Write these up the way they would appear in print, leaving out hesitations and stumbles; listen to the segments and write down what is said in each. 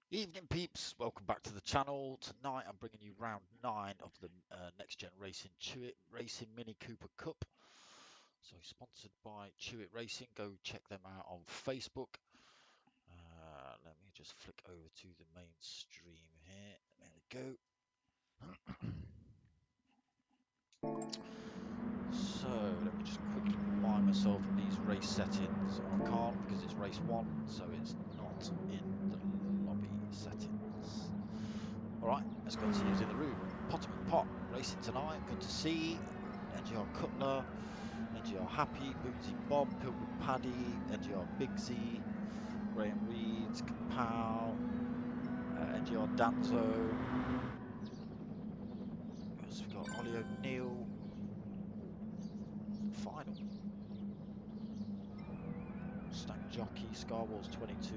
Evening peeps, welcome back to the channel. Tonight I'm bringing you round 9 of the Next Gen Racing CHewitt Racing Mini Cooper Cup. So sponsored by CHewitt Racing, go check them out on Facebook. Let me just flick over to the main stream here, there we go. So let me just quickly remind myself of these race settings. I can't because it's race 1, so it's not in the lobby settings. Alright, let's go and see who's in the room. Potterman Pot racing tonight, good to see. NGR Cutler, NGR Happy, Bootsy Bob, Pilgrim Paddy, NGR Bigsy, Graham Reeds, Kapow, NGR Danzo. We've got Ollie O'Neill. Final. Stack Jockey, Scarwars 22.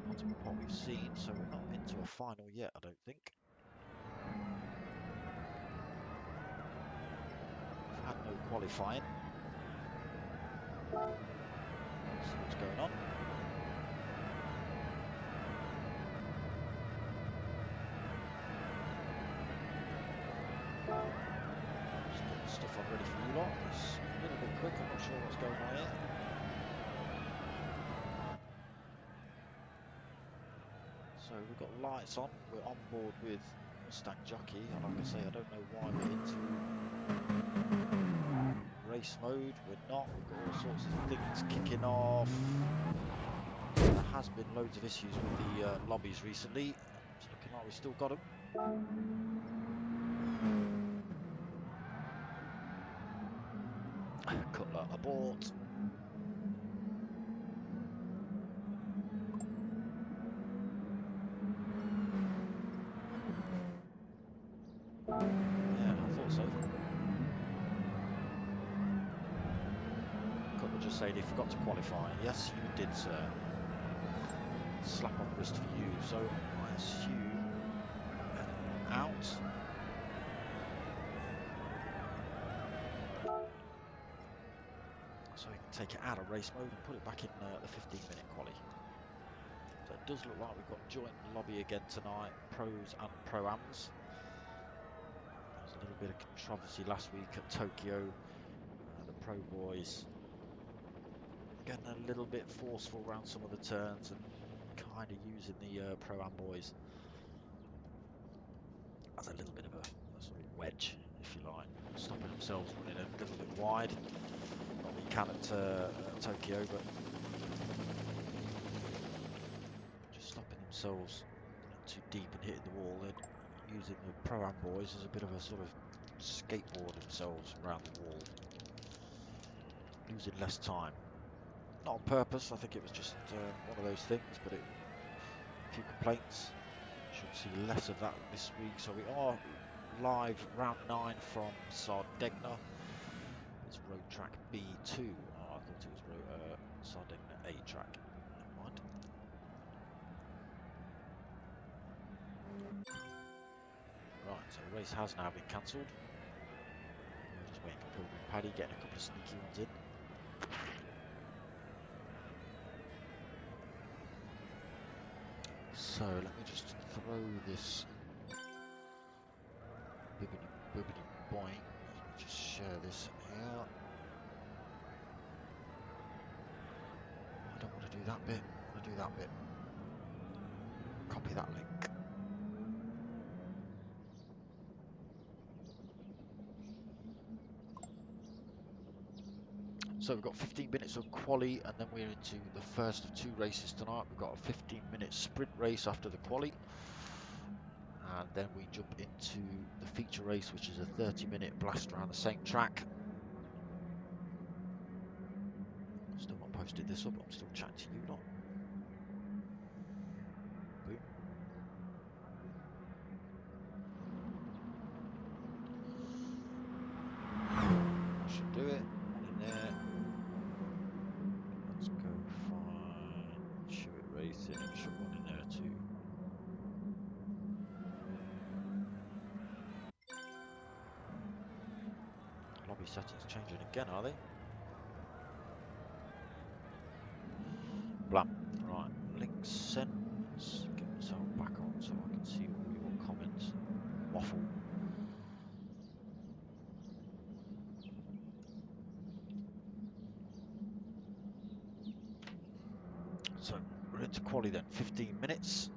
Potterman Pot we've seen, so we're not into a final yet, I don't think. We've had no qualifying. Let's see what's going on. Just getting stuff on ready for you lot. It's a little bit quick, I'm not sure what's going on here. So we've got lights on, we're on board with Stack Jockey, and like I say, I don't know why we're into race mode. We're not, we've got all sorts of things kicking off. There has been loads of issues with the lobbies recently. It's looking like we've still got them. Cutler abort. Yeah, I thought so. Cutler just saying he forgot to qualify. Yes, you did, sir. Slap on the wrist for you. So I assume out. So we can take it out of race mode and put it back in the 15-minute quali. So it does look like we've got joint lobby again tonight, pros and pro-ams. There was a little bit of controversy last week at Tokyo. The pro boys getting a little bit forceful around some of the turns and kind of using the pro-am boys as a little bit of a sort of wedge, if you like, stopping themselves running a little bit wide. Not that you can at Tokyo, but just stopping themselves too deep and hitting the wall. They're using the pro-am boys as a bit of a sort of skateboard themselves around the wall, losing less time. Not on purpose, I think it was just one of those things, but a few complaints. Should see less of that this week. So we are live round 9 from Sardegna. It's road track B2. Oh, I thought it was Sardegna A track. Never mind. Right, so the race has now been cancelled. We're just waiting for Pilgrim Paddy, getting a couple of sneaky ones in. So let me just throw this bibbity bobbity boing. Let me just share this here. I don't want to do that bit. I want to do that bit. Copy that link. So we've got 15 minutes of quali, and then we're into the first of 2 races tonight. We've got a 15-minute sprint race after the quali, and then we jump into the feature race, which is a 30-minute blast around the same track. Still not posted this up, I'm still chatting to you lot. Boom. That should do it. One in there. Let's go find CHewitt Racing. It should one in there too. Lobby settings changing again, are they? Blam. Right, link sent. Let's get myself back on so I can see all your comments. Waffle. So we're into quali then, 15 minutes.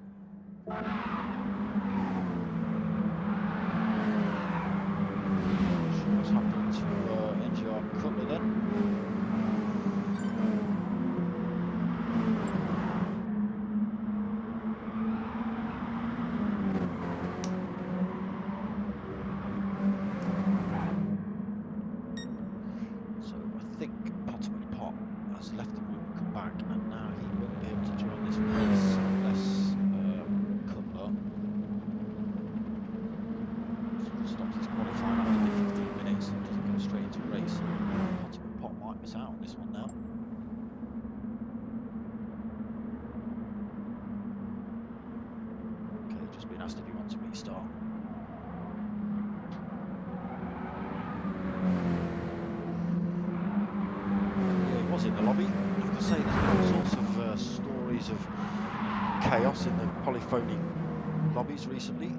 What's happened to NGR Cutler then? So I think Potterman Pot has left the room, come back, and now he won't be able to join this race unless Cutler stops his qualifying after the 15 minutes and doesn't go straight into a race. Potterman Pot might miss out on this one now. Okay, just been asked if he wants to restart. Yeah, he was in the lobby. I have to say, there's been all sorts of stories of chaos in the polyphony lobbies recently.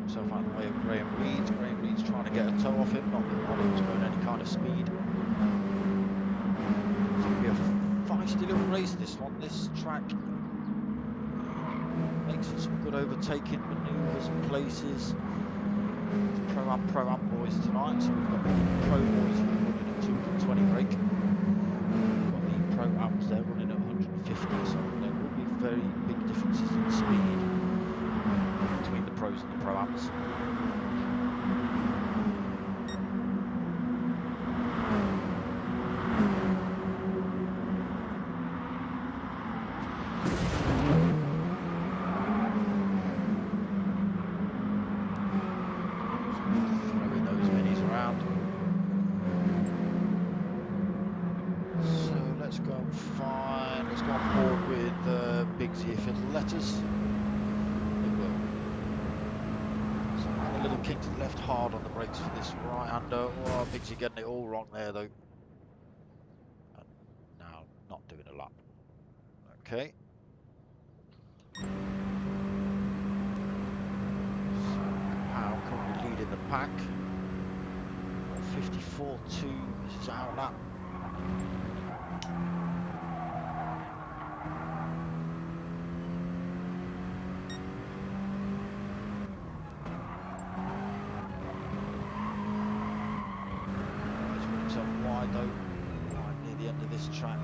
Himself out of the way of Graham Reed. Graham Reed's trying to get a toe off him, not that Ollie's going any kind of speed. It's going to be a feisty little race, this one. This track makes for some good overtaking manoeuvres and places. Pro-Am boys tonight, so we've got the Pro boys who are running at 220 brake. We've got the Pro-Ams there running at 150, so there will be very big differences in speed between the pros and the Pro-Ams. Throwing those minis around. So let's go and find, let's go on board with Bigsy if it'll let us. Little kick to the left hard on the brakes for this right-hander. Oh, Bigsy getting it all wrong there though. And now not doing a lap. Okay. So Kapow currently leading the pack. 54.2 is our lap. Wide though, right near the end of this track.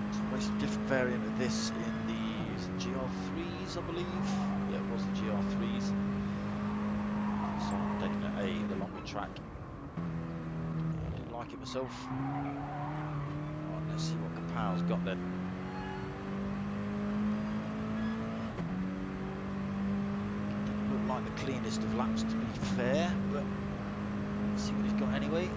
It's a race different variant of this in the GR3s, I believe. Yeah, it was the GR3s. Sardegna A, the longer track. I do like it myself. Right, let's see what Kapow's got then. Didn't look like the cleanest of laps, to be fair, but let's see what he's got anyway.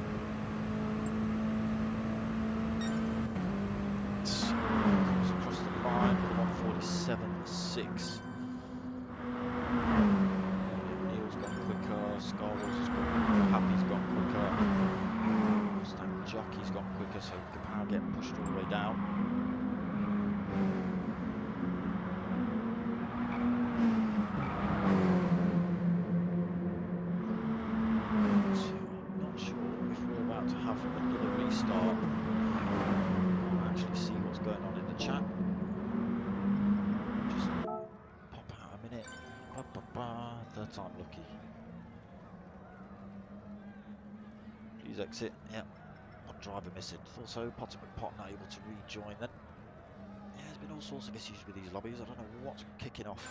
So, comes across the line with 147.6. Neil's gone quicker, Scarwell's has gone quicker, Happy's gone quicker, Mustang Jockey's gone quicker, so Kapow getting pushed all the way down. Third time lucky. Please exit. Yep. One driver missing. Thought so. Potter McPot not able to rejoin then. Yeah, there's been all sorts of issues with these lobbies. I don't know what's kicking off.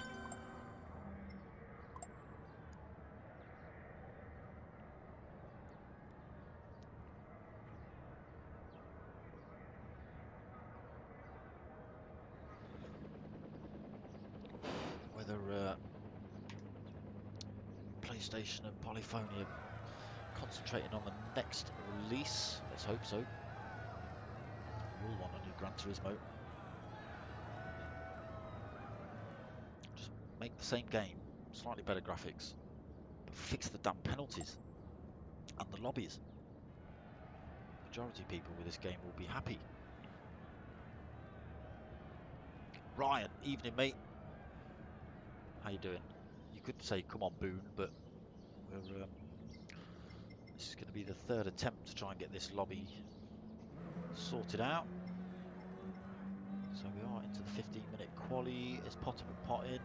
Whether PlayStation and Polyphony are concentrating on the next release. Let's hope so. We all want a new Gran Turismo. Just make the same game, slightly better graphics, but fix the damn penalties and the lobbies. Majority of people with this game will be happy. Ryan, evening mate. How you doing? You could say come on Boone, but we're this is going to be the third attempt to try and get this lobby sorted out. So we are into the 15-minute quali. Is Potter McPot in?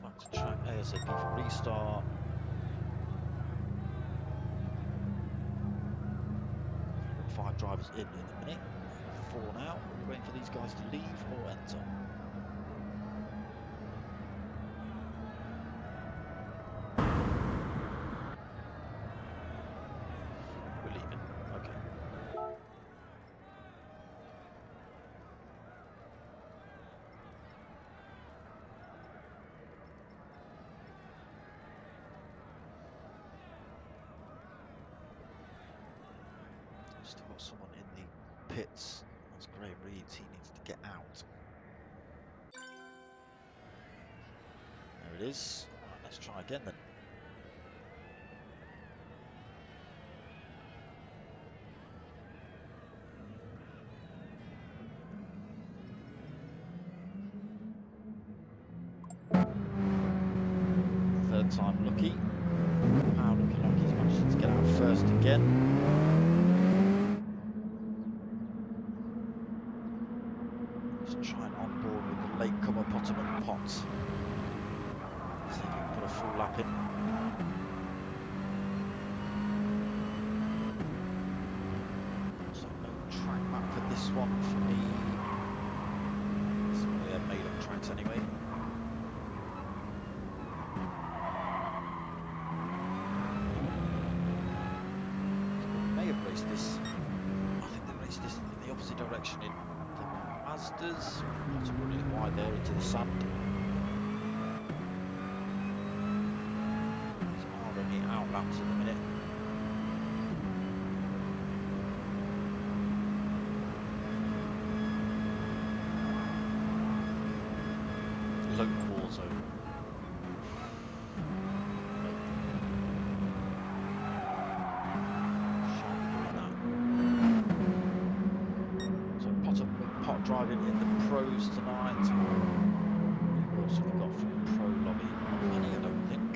Back to track ASAP for restart. We've got 5 drivers in the minute. 4 now. We're waiting for these guys to leave or enter. We're leaving. Okay. Still got someone in the pits. That's Graham Reeds. He needs to get out. There it is. Right, let's try again then. Third time lucky. Now looking like he's managed to get out first again. Let's try and onboard with the latecomer Potter McPot. See if he can put a full lap in. So no track map for this one for me. Some of their made up tracks anyway. This, I think they raced this in the opposite direction in the Mazdas. Not running it wide there into the sand. These are only out laps at the minute. Low war zone. Driving in the pros tonight. What else have we got from the pro lobby? Not many, I don't think.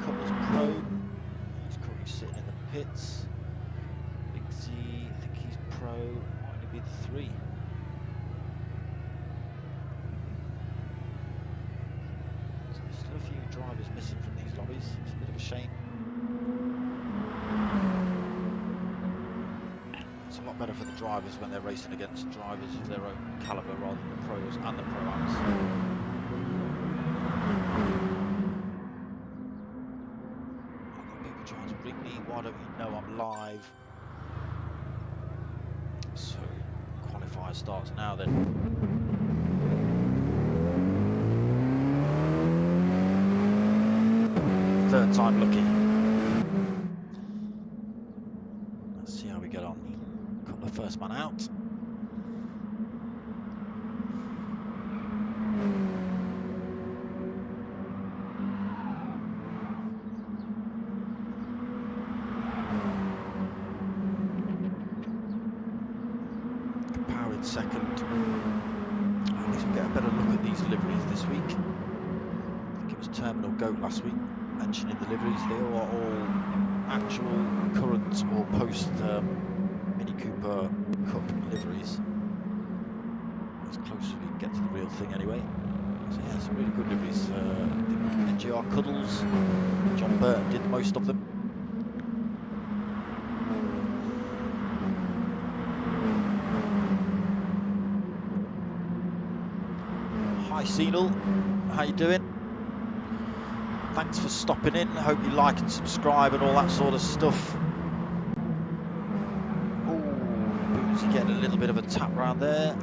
Couples pro. He's currently sitting in the pits. Big Z, I think he's pro. Might only be the 3. So there's still a few drivers missing from these lobbies. It's a bit of a shame. It's a lot better for the drivers when they're racing against drivers of their own calibre rather than the pros and the pro-ams. I've got people trying to ring me, why don't you know I'm live? So, qualifier starts now then. Third time lucky. Let's see how we get on. The first man out. Power in second. At least we get a better look at these liveries this week. I think it was Terminal Goat last week mentioning the liveries. They are all actual current or post Mini Cooper Cup liveries. As close as we can get to the real thing anyway. So yeah, some really good liveries. I think NGR Cuddles, John Burton did most of them. Hi Senal, how you doing? Thanks for stopping in. I hope you like and subscribe and all that sort of stuff. Oh, Bootsy getting a little bit of a tap round there.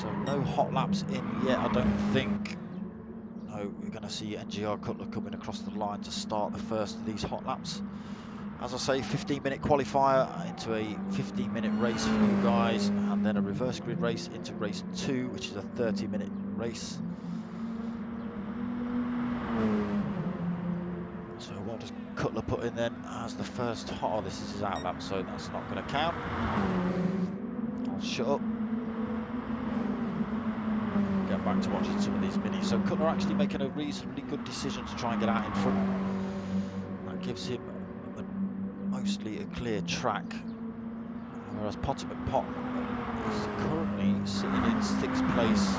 So no hot laps in yet, I don't think. No, we're going to see NGR Cutler coming across the line to start the first of these hot laps. As I say, 15-minute qualifier into a 15-minute race for you guys, and then a reverse grid race into race 2, which is a 30-minute race. So what does Cutler put in then as the first hot? Oh, this is his out lap, so that's not going to count. I'll shut up. Get back to watching some of these minis. So Cutler actually making a reasonably good decision to try and get out in front. That gives him mostly a clear track. Whereas Pot is currently sitting in 6th place.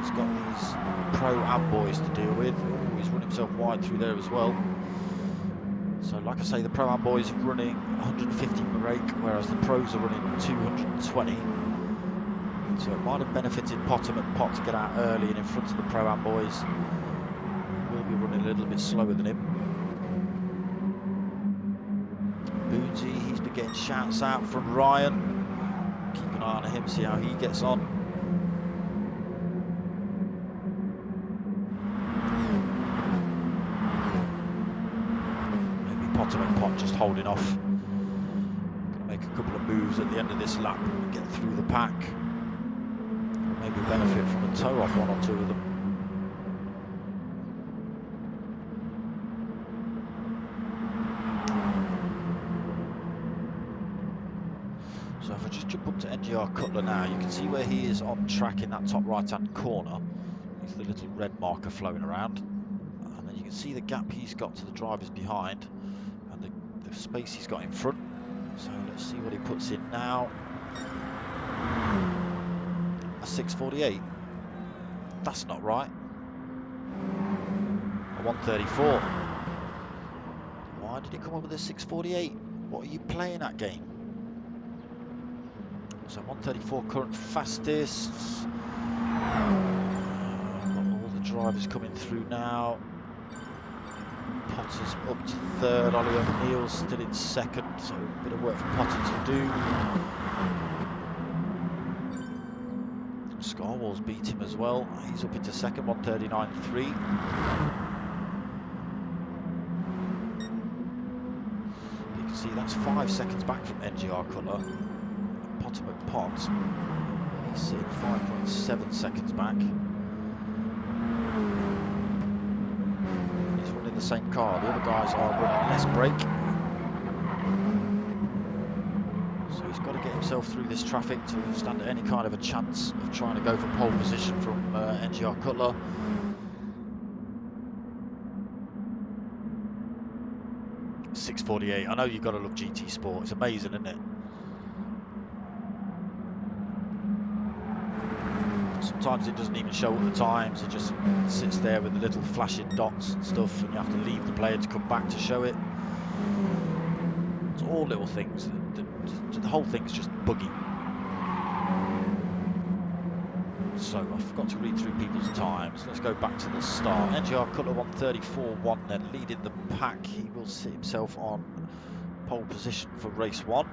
He's got these pro-am boys to deal with. Ooh, he's run himself wide through there as well. So like I say, the pro-am boys are running 150 brake, whereas the pros are running 220. So it might have benefited Pot to get out early and in front of the pro-am boys. He will be running a little bit slower than him. Bootsy, he's been getting shouts out from Ryan. Keep an eye on him, see how he gets on. Pot just holding off. Gonna make a couple of moves at the end of this lap and get through the pack. Or maybe benefit from a tow off one or two of them. So if I just jump up to NGR Cutler now, you can see where he is on track in that top right-hand corner. There's the little red marker flowing around. And then you can see the gap he's got to the drivers behind and the space he's got in front. So let's see what he puts in now. A 6:48. That's not right. A 1:34. Why did he come up with a 6:48? What are you playing at, game? So 1:34 current fastest. Got all the drivers coming through now. Potter's up to 3rd. Ollie O'Neill's still in 2nd, so a bit of work for Potter to do. Scarwall's beat him as well. He's up into 2nd, 1:39.3. You can see that's 5 seconds back from NGR Cutler. Potter McPot, he's sitting 5.7 seconds back. He's running the same car. The other guys are running less brake. So he's got to get himself through this traffic to stand any kind of a chance of trying to go for pole position from NGR Cutler. .648. I know you've got to love GT Sport. It's amazing, isn't it? Sometimes it doesn't even show at the times. It just sits there with the little flashing dots and stuff, and you have to leave the player to come back to show it. It's all little things. The whole thing's just buggy. So I forgot to read through people's times. Let's go back to the start. NGR Cutler 1:34.1 then leading the pack. He will sit himself on pole position for race 1.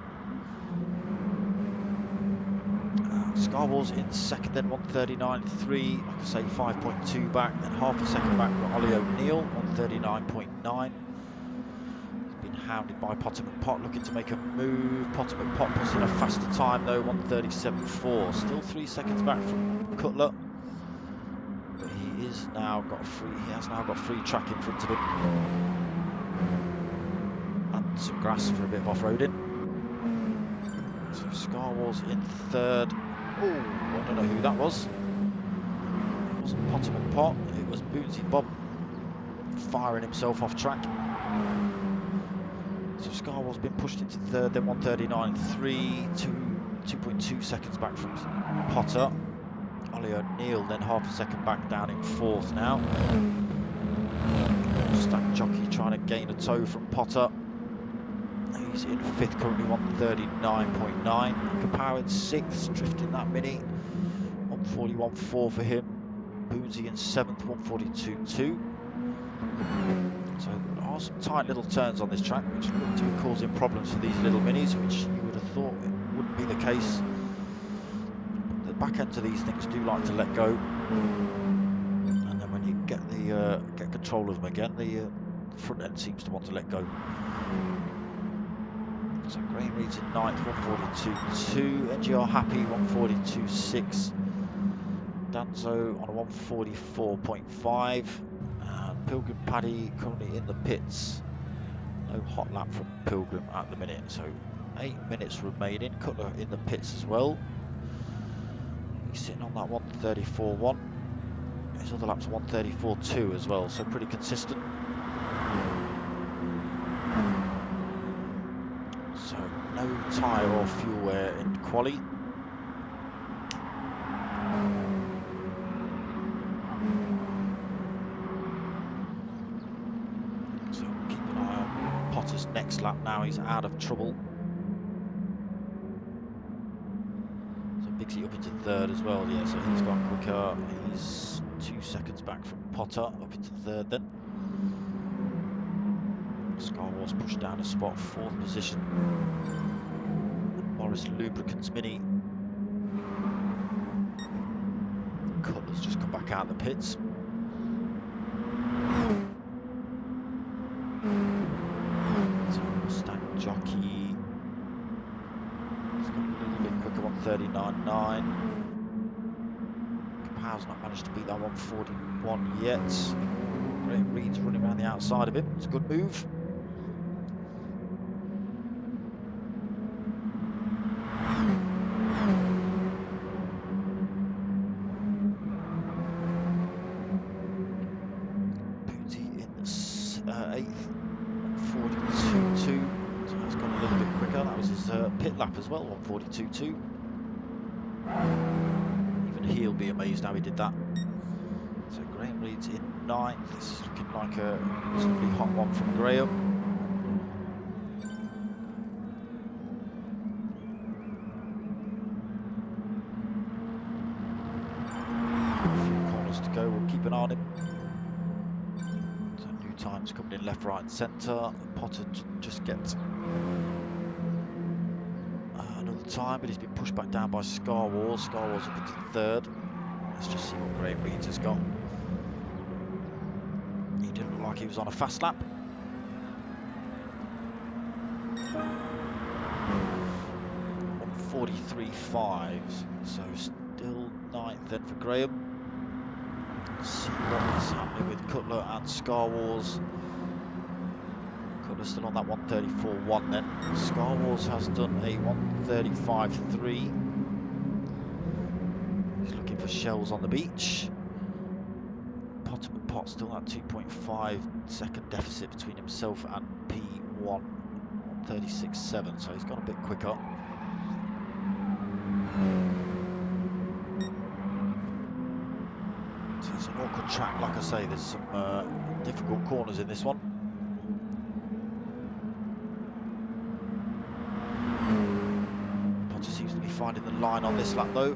Scarwall's in 2nd then 1:39.3. Like I say, 5.2 back, then half a second back for Ollie O'Neill 1:39.9. Been hounded by Potter McPot, looking to make a move. Potter McPot puts in a faster time though, 1:37.4. Still 3 seconds back from Cutler, but he has now got free track in front of him and some grass for a bit of off-roading. So Scarwall's in 3rd. Oh, I don't know who that was. It wasn't Potter McPot, it was Bootsy Bob firing himself off track. So Scarwall's been pushed into 3rd, then 1:39.3 to 2.2 seconds back from Potter. Ollie O'Neill then half a second back, down in 4th now. Stack Jockey trying to gain a toe from Potter. He's in 5th currently, 139.9. Kapow in 6th, drifting that mini. 141.4 for him. Boonesy in 7th, 142.2. So there are some tight little turns on this track, which look to be causing problems for these little minis, which you would have thought it wouldn't be the case. The back end of these things do like to let go, and then when you get control of them again, the front end seems to want to let go. So Graham Reed's in 9th, 142.2. NGR Happy, 142.6. Danzo on a 144.5. And Pilgrim Paddy currently in the pits. No hot lap from Pilgrim at the minute. So 8 minutes remaining. Cutler in the pits as well. He's sitting on that 134.1. His other lap's 134.2 as well. So pretty consistent. So no tyre or fuel wear in quali. So keep an eye on Potter's next lap now. He's out of trouble. So Bigsy up into 3rd as well. Yeah, so he's gone quicker. He's 2 seconds back from Potter, up into 3rd then. Scar Wars pushed down a spot, 4th position. Morris Lubricants Mini. Cutler's just come back out of the pits. So Mustang Jockey. He's got a little bit quicker, 139.9. Kapow's not managed to beat that 141 yet. Graham Reed's running around the outside of him. It's a good move. Lap as well, 142.2. Even he'll be amazed how he did that. So Graham Reed's in 9th. This is looking like a reasonably hot one from Graham. A few corners to go, we'll keep an eye on him. So new times coming in left, right and centre. Potter just gets time, but he's been pushed back down by Scar Wars. Scar Wars up into 3rd. Let's just see what Graham Reeds has got. He didn't look like he was on a fast lap. 143.5, so still 9th then for Graham. Let's see what is happening with Cutler and Scar Wars. Cutler's still on that 134.1 then. Scar Wars has done a 135.3. He's looking for shells on the beach. Pot still at 2.5 second deficit between himself and P1, 136.7, so he's gone a bit quicker. So it's an awkward track, like I say, there's some difficult corners in this one. Potter seems to be finding the line on this lap though.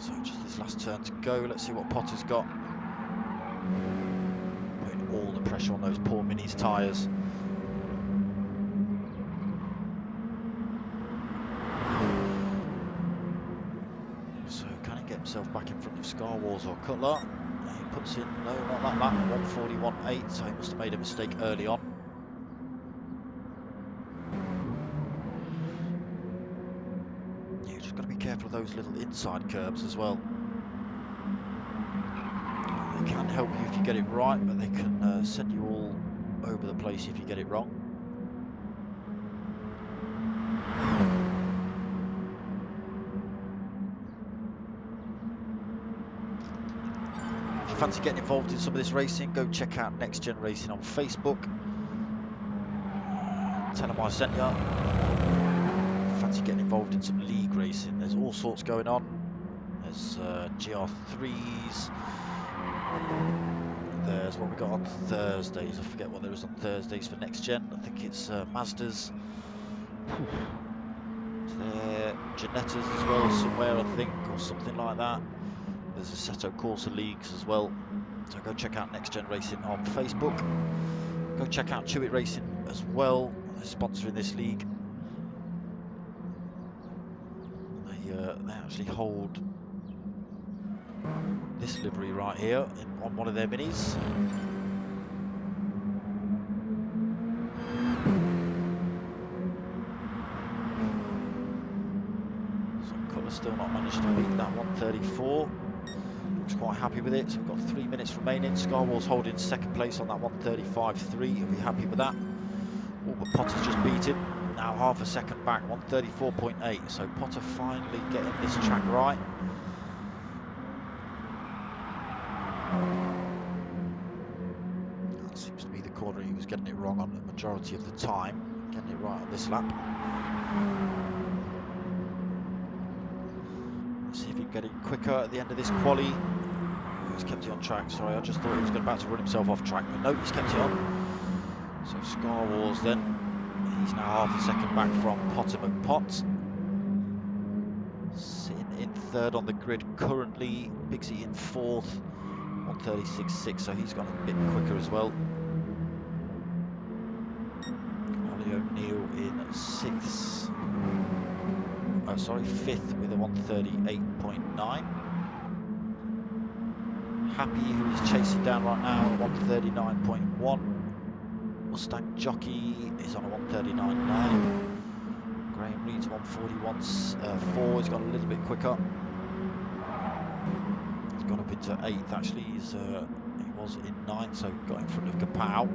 So just this last turn to go, let's see what Potter's got. Putting all the pressure on those poor Mini's tyres. So can he get himself back in front of Scar Wars or Cutler? He puts in, no, not that lap, 141.8, so he must have made a mistake early on. Careful of those little inside curbs as well. They can help you if you get it right, but they can send you all over the place if you get it wrong. If you fancy getting involved in some of this racing, go check out Next Gen Racing on Facebook. tell them I sent ya. Fancy getting involved in some league racing. There's all sorts going on. There's GR3s. There's what we got on Thursdays. I forget what there is on Thursdays for next gen. I think it's Mazdas. There, Janettas as well somewhere, I think, or something like that. There's Assetto Corsa leagues as well. So go check out Next Gen Racing on Facebook. Go check out CHewitt Racing as well. They're sponsoring this league. They actually hold this livery right here on one of their minis. So Cutler's still not managed to beat that 134. Looks quite happy with it. So we've got 3 minutes remaining. Scarwall's holding second place on that 135.3. He'll be happy with that. Oh, but Potter's just beat him. Now half a second back, 134.8. So Potter finally getting this track right. That seems to be the corner he was getting it wrong on the majority of the time. Getting it right on this lap. Let's see if he can get it quicker at the end of this quali. He's kept it on track. Sorry, I just thought he was about to run himself off track, but no, he's kept it on. So Scar Wars then. He's now half a second back from Potter McPott. Sitting in third on the grid currently. Bigsy in fourth, 136.6, so he's gone a bit quicker as well. Ollie O'Neill in sixth. Oh, sorry, fifth with a 138.9. Happy, who is chasing down right now, 139.1. Mustang Jockey is on a 139.9. Graham Reed's 141.4. He's gone a little bit quicker. He's gone up into 8th actually. He was in 9th, so got in front of Kapow.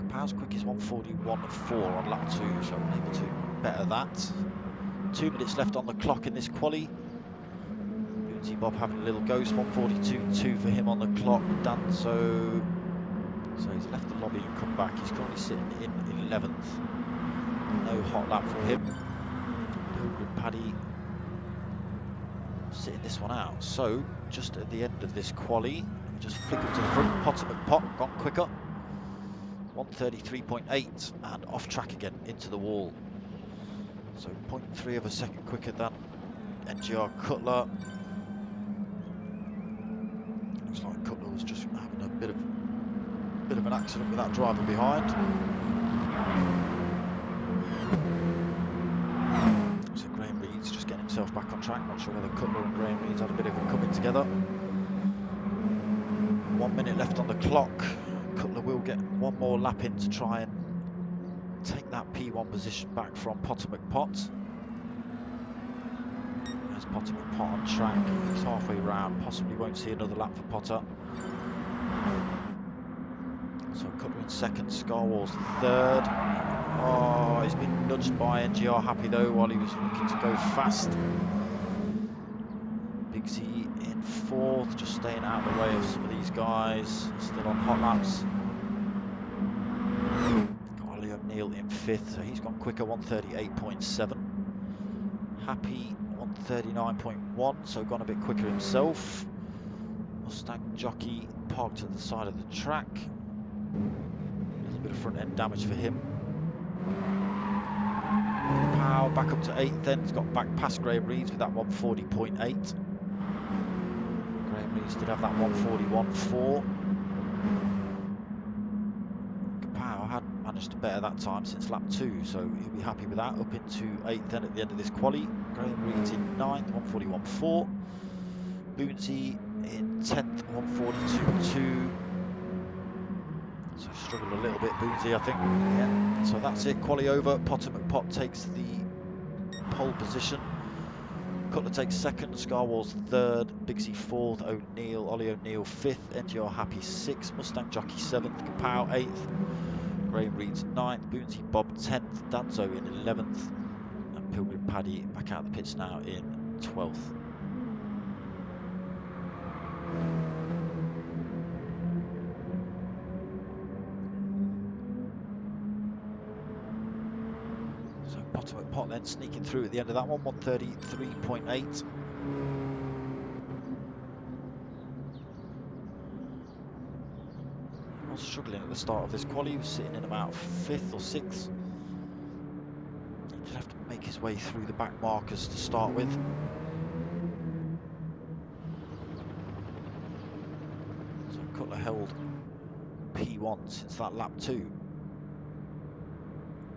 Kapow's quick is 141.4 on lap 2, so I'm able to better that. 2 minutes left on the clock in this quali. Boonsy Bob having a little ghost, 142.2 for him on the clock. Danzo. So he's left the lobby and come back. He's currently sitting in 11th. No hot lap for him. Pilgrim Paddy sitting this one out. So just at the end of this quali, we just flick up to the front. Potter McPott gone quicker. 133.8 and off track again into the wall. So 0.3 of a second quicker than NGR Cutler. Looks like Cutler was just having a bit of an accident with that driver behind. So Graham Reed's just getting himself back on track. Not sure whether Cutler and Graham Reed's had a bit of a coming together. 1 minute left on the clock. Cutler will get one more lap in to try and take that P1 position back from Potter McPott. There's Potter McPott on track. He's halfway round. Possibly won't see another lap for Potter. So Cutler in second, Scarwall's third. Oh, he's been nudged by NGR Happy though while he was looking to go fast. Bigsy in fourth, just staying out of the way of some of these guys. Still on hot laps. Ollie O'Neill in fifth, so he's gone quicker, 138.7. Happy 139.1, so gone a bit quicker himself. Mustang Jockey parked at the side of the track. A little bit of front end damage for him. Pow back up to 8th then, he's got back past Graham Reed's with that 140.8. Graham Reed's did have that 141.4. Pow hadn't managed to better that time since lap 2, so he'll be happy with that. Up into 8th then at the end of this quali. Graham Reed's in 9th, 141.4. Boonsy in 10th, 142.2. So struggled a little bit, Boonsy, I think. Yeah. So that's it, quali over. Potter McPott takes the pole position. Cutler takes second, Scarwall's third, Bigsy fourth, O'Neill, Ollie O'Neill fifth, NGR Happy sixth, Mustang Jockey seventh, Kapow eighth, Graham Reed's ninth, Boonsy Bob 10th, Danzo in 11th, and Pilgrim Paddy back out of the pits now in 12th. then sneaking through at the end of that one, 1:33.8. Was struggling at the start of this quali. He was sitting in about 5th or 6th. He did have to make his way through the back markers to start with. So Cutler held P1 since that lap 2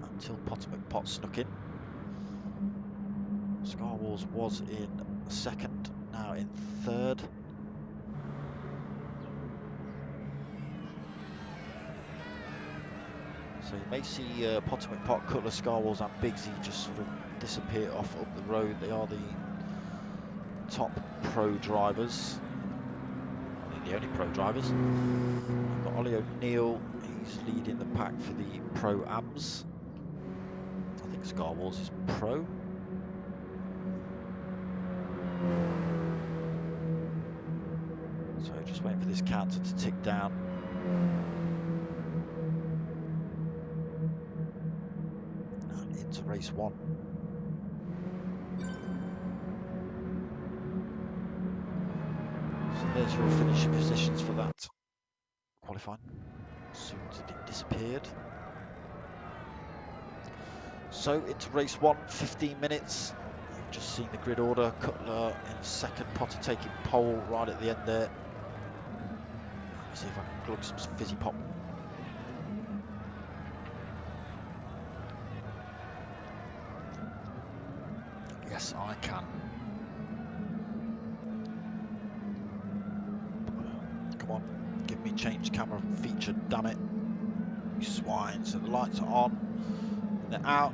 until Potter McPot snuck in. Scarwalls was in 2nd, now in 3rd. So you may see Potter McPot, Cutler, Scarwalls and Bigsy just sort of disappear off up the road. They are the top pro drivers. I think the only pro drivers. We've got Ollie O'Neill, he's leading the pack for the Pro Ams. I think Scarwalls is pro. So just waiting for this counter to tick down. And into race 1. So there's your finishing positions for that qualifying. Soon as it disappeared. So into race 1, 15 minutes. You've just seen the grid order. Cutler in 2nd, Potter taking pole right at the end there. Let me see if I can glug some fizzy pop. Yes, I can. Come on, give me change camera feature, damn it. You swine. So the lights are on, and they're out.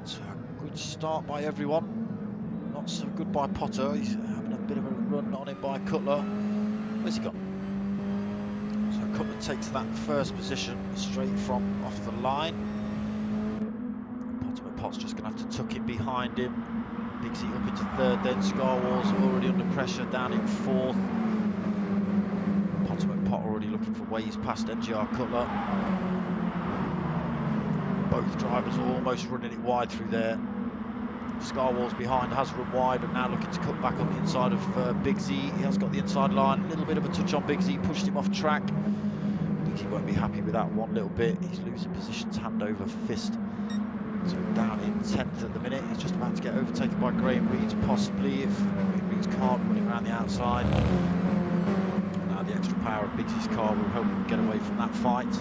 So a good start by everyone. Not so good by Potter. He's having a bit of a run on him by Cutler. Where's he gone? So Cutler takes that first position straight from off the line. Potter McPot's just going to have to tuck it behind him. Bigsy up into 3rd, then Scarwalls already under pressure down in 4th. Potter McPot already looking for ways past NGR Cutler. Both drivers are almost running it wide through there. Scarwalls behind has run wide, but now looking to cut back on the inside of Bigsy. He has got the inside line, a little bit of a touch on Bigsy, pushed him off track. Bigsy won't be happy with that one little bit. He's losing positions hand over fist. So down in 10th at the minute. He's just about to get overtaken by Graham Reed, possibly, if Graham Reed's car running around the outside. Now the extra power of Bigsy's car will help him get away from that fight.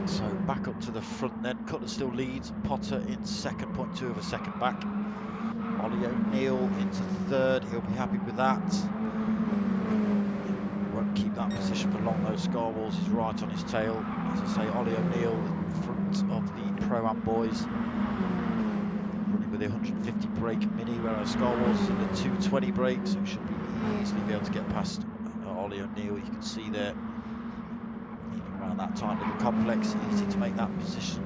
So back up to the front then. Cutler still leads. Potter in 2nd, 0.2 of a second back. Ollie O'Neill into 3rd. He'll be happy with that. Won't keep that position for long though. Scarwalls is right on his tail. As I say, Ollie O'Neill in front of the Pro-Am boys. Running with a 150 brake mini, whereas Scarwalls is in the 220 brake, so he should be easily be able to get past Ollie O'Neill. You can see there. Around that tiny little complex, easy to make that position.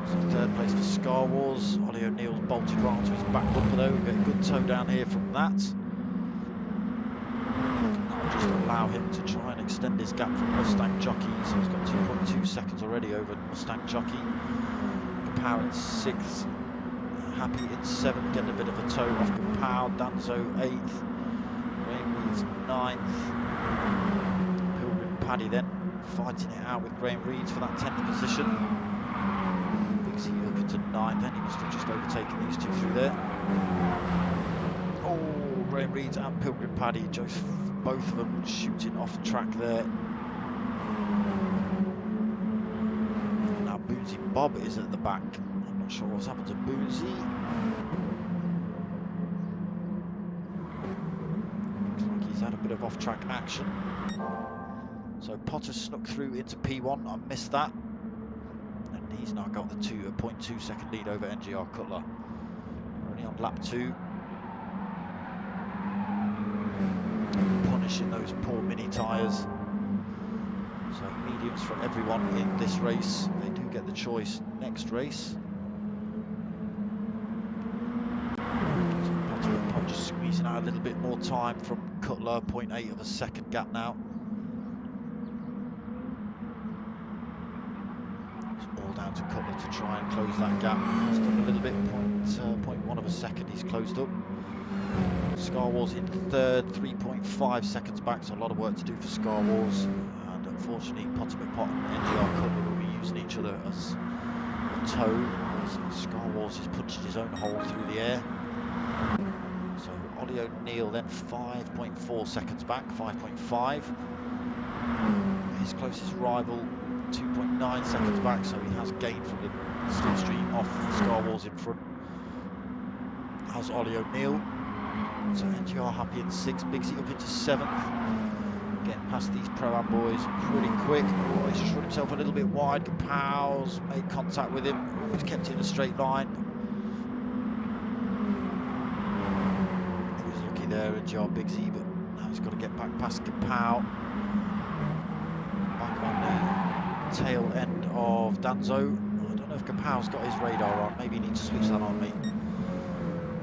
So 3rd place for Scarwalls. Ollie O'Neill's bolted right onto his back bumper though. We'll get a good tow down here from that. That'll just allow him to try and extend his gap from Mustang Jockey. So he's got 2.2 seconds already over Mustang Jockey. Kapow in 6th. Happy in 7th, getting a bit of a tow off Kapow. Danzo 8th. Graham Reed's 9th. Paddy then fighting it out with Graham Reed for that 10th position. Bigsy up into 9th, then he must have just overtaken these two through there. Oh, Graham Reed and Pilgrim Paddy, just both of them shooting off track there. Now Boonesy Bob is at the back. I'm not sure what's happened to Boonesy. Looks like he's had a bit of off track action. So Potter snuck through into P1, I missed that. And he's now got the 2.2 second lead over NGR Cutler. Only on lap 2. Punishing those poor mini tyres. So mediums for everyone in this race. They do get the choice next race. So Potter just squeezing out a little bit more time from Cutler, 0.8 of a 2nd gap now. to try and close that gap. He's done a little bit, 0.1 of a second he's closed up. Scar Wars in third, 3.5 seconds back, so a lot of work to do for Scar Wars. And unfortunately, Potomac Pot and NGR Cutler will be using each other as a tow, as Scar Wars is punching his own hole through the air. So Ollie O'Neill then 5.4 seconds back, 5.5. His closest rival 2.9 seconds back, so he has gained from the slipstream off Scar Wars in front. Has Ollie O'Neill. So NGR happy in 6th, Bigsy up into 7th. Getting past these Pro-Am boys pretty quick. Oh, he's just run himself a little bit wide. Kapow's made contact with him. Oh, he's kept it in a straight line. He was lucky there, NGR Bigsy, but now he's got to get back past Kapow. Back on the tail end of Danzo. I don't know if Kapow's got his radar on. Maybe he needs to switch that on, mate.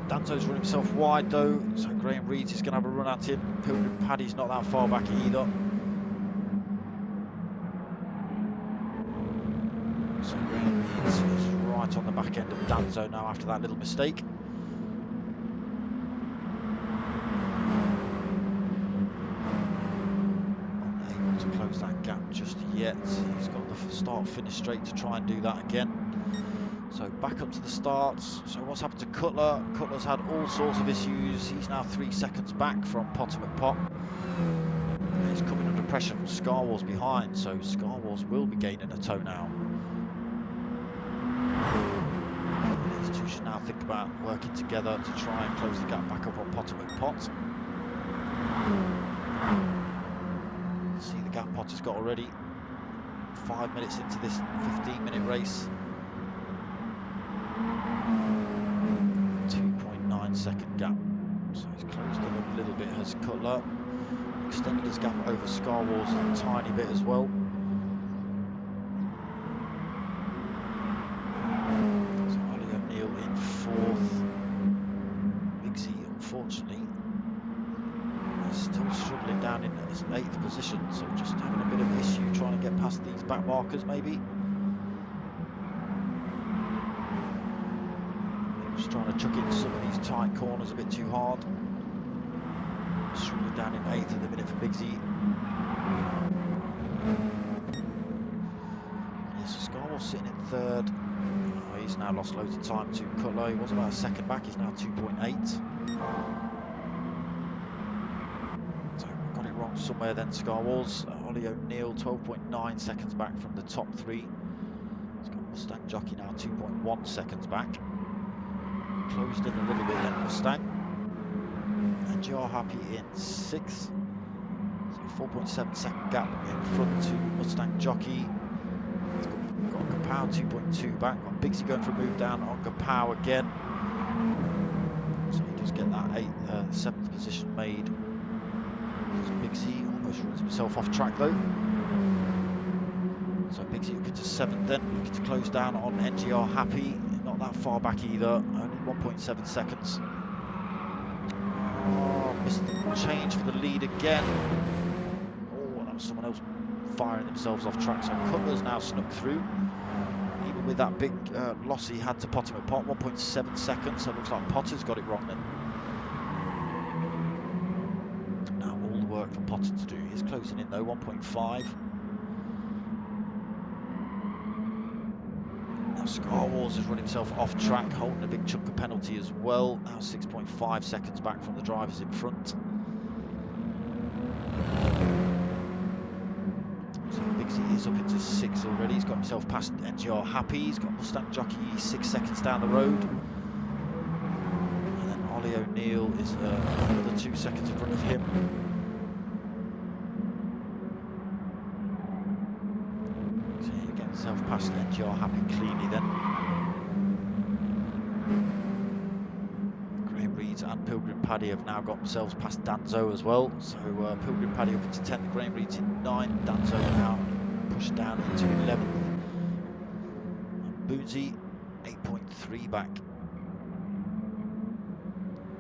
Danzo's run himself wide though, so Graham Reeds is going to have a run at him. Pilgrim Paddy's not that far back either. So Graham Reeds is right on the back end of Danzo now after that little mistake. Unable to close that gap just yet. He's got the start-finish straight to try and do that again. So back up to the starts. So what's happened to Cutler? Cutler's had all sorts of issues. He's now 3 seconds back from Potomac Pot. He's coming under pressure from Scar Wars behind, so Scar Wars will be gaining a tow now. These two should now think about working together to try and close the gap back up on Potomac Pot. See the gap Potter's got already. 5 minutes into this 15-minute race. 2.9 second gap, so he's closed it up a little bit, has Cutler. Extended his gap over Scar Wars a tiny bit as well. So Ollie O'Neill in 4th. Bigsy, unfortunately, is still struggling down in 8th position, so just having a bit of issue trying to get past these back markers maybe. Just trying to chuck into some of these tight corners a bit too hard. Struggling down in 8th at the minute for Bigsy. Yes, so Scar Wars sitting in 3rd. Oh, he's now lost loads of time to Cutler. He was about a second back, he's now 2.8. So got it wrong somewhere then, Scar Wars. Ollie O'Neill 12.9 seconds back from the top 3. He's got Mustang Jockey now 2.1 seconds back. Closed in a little bit then Mustang. NGR happy in 6th. So 4.7 second gap in front to Mustang Jockey. He's got Kapow 2.2 back. Got Bigsy going for a move down on Kapow again. So he does get that 7th position made. So Bigsy almost runs himself off track though. So Bigsy up into 7th then, looking to close down on NGR happy. Not that far back either, only 1.7 seconds. Oh, missed the change for the lead again. Oh, that was someone else firing themselves off track. So Cutler's now snuck through. Even with that big loss he had to Potomac Pot, 1.7 seconds. So it looks like Potter's got it wrong then. Now all the work for Potter to do. He's closing in though, 1.5. Scar Wars has run himself off track, holding a big chunk of penalty as well. Now 6.5 seconds back from the drivers in front. So Bigsy is up into 6th already. He's got himself past NGR happy. He's got Mustang Jockey 6 seconds down the road. And then Ollie O'Neill is another 2 seconds in front of him. Himself past NGR happy cleanly then. Graham Reeds and Pilgrim Paddy have now got themselves past Danzo as well. So Pilgrim Paddy up into 10th, Graham Reeds in 9th, Danzo now pushed down into 11th. And Bootsy 8.3 back.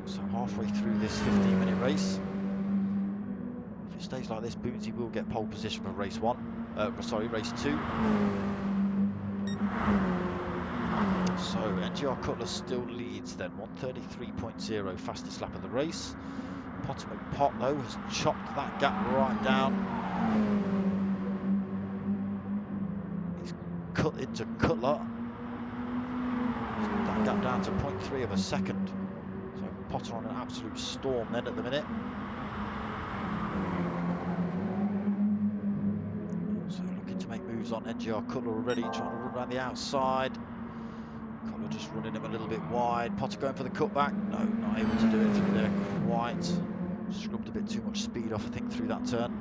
So halfway through this 15-minute race. If it stays like this, Bootsy will get pole position for race 1. Race 2. So NGR Cutler still leads then, 1:33.0, fastest lap of the race. Potter McPot though has chopped that gap right down. He's cut into Cutler. That gap down to 0.3 of a second. So Potter on an absolute storm then at the minute. So looking to make moves on NGR Cutler already, trying to run around the outside. Cutler just running him a little bit wide. Potter going for the cutback. No, not able to do it through there quite. Scrubbed a bit too much speed off, I think, through that turn.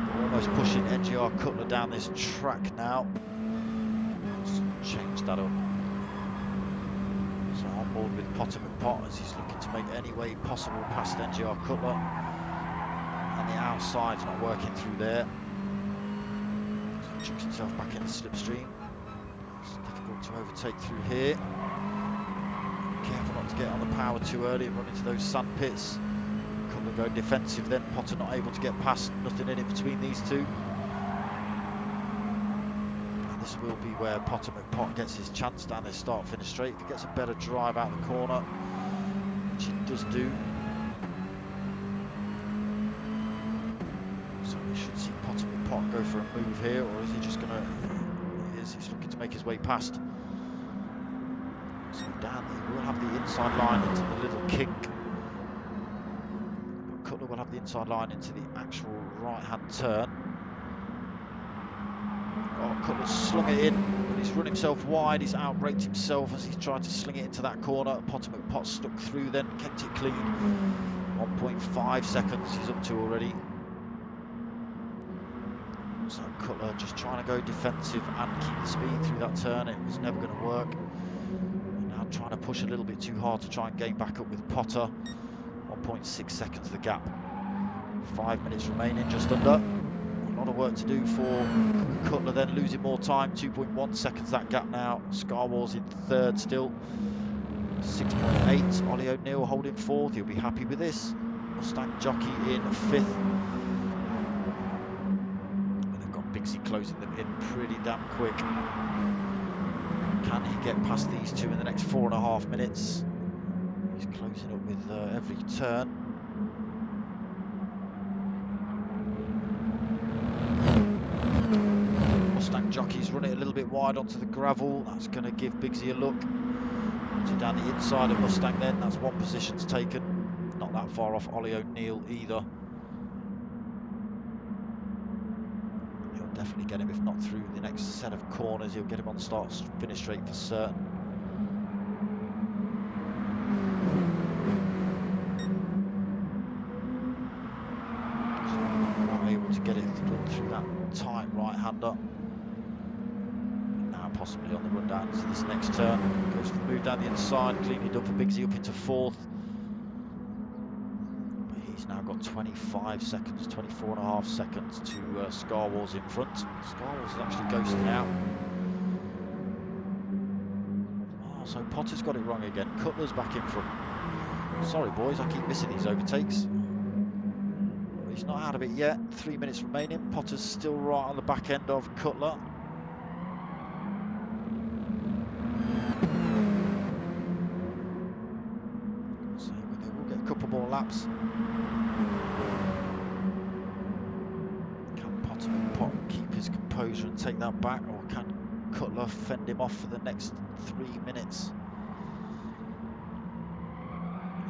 But almost pushing NGR Cutler down this track now. Let's change that up. So on board with Potter McPot as he's looking to make any way possible past NGR Cutler. And the outside's not working through there. So he chucks himself back in the slipstream. It's difficult to overtake through here. Careful not to get on the power too early and run into those sand pits. Cutler going defensive then, Potter not able to get past, nothing in it between these two. And this will be where Potter McPot gets his chance down this start-finish straight. If he gets a better drive out the corner, which he does do. So we should see Potter McPot go for a move here, or is he just going to... He's looking to make his way past. So down there, we'll have the inside line into the little kink. But Cutler will have the inside line into the actual right-hand turn. Oh, Cutler's slung it in, but he's run himself wide. He's outbraked himself as he's tried to sling it into that corner. Potter McPot stuck through then, kept it clean. 1.5 seconds he's up to already. So Cutler just trying to go defensive and keep the speed through that turn. It was never going to work. Now trying to push a little bit too hard to try and gain back up with Potter. 1.6 seconds the gap. 5 minutes remaining, just under. A lot of work to do for Cutler then, losing more time. 2.1 seconds that gap now. Scarwall's in third still. 6.8. Ollie O'Neill holding fourth. He'll be happy with this. Mustang Jockey in fifth. Bigsy closing them in pretty damn quick. Can he get past these two in the next 4.5 minutes? He's closing up with every turn. Mustang Jockey's run it a little bit wide onto the gravel. That's going to give Bigsy a look. So down the inside of Mustang then, that's one position's taken. Not that far off Ollie O'Neill either. Definitely get him, if not through the next set of corners, he'll get him on start finish straight for certain. So not able to get it through that tight right-hander. Now possibly on the run down into this next turn. Goes for the move down the inside, cleanly done for Bigsy up into fourth. He's now got 25 seconds, 24.5 seconds to Scarwall's in front. Scarwall's is actually ghosting out. Oh, so Potter's got it wrong again. Cutler's back in front. Sorry boys, I keep missing these overtakes. He's not out of it yet. 3 minutes remaining. Potter's still right on the back end of Cutler. So we'll get a couple more laps. Keep his composure and take that back, or can Cutler fend him off for the next 3 minutes?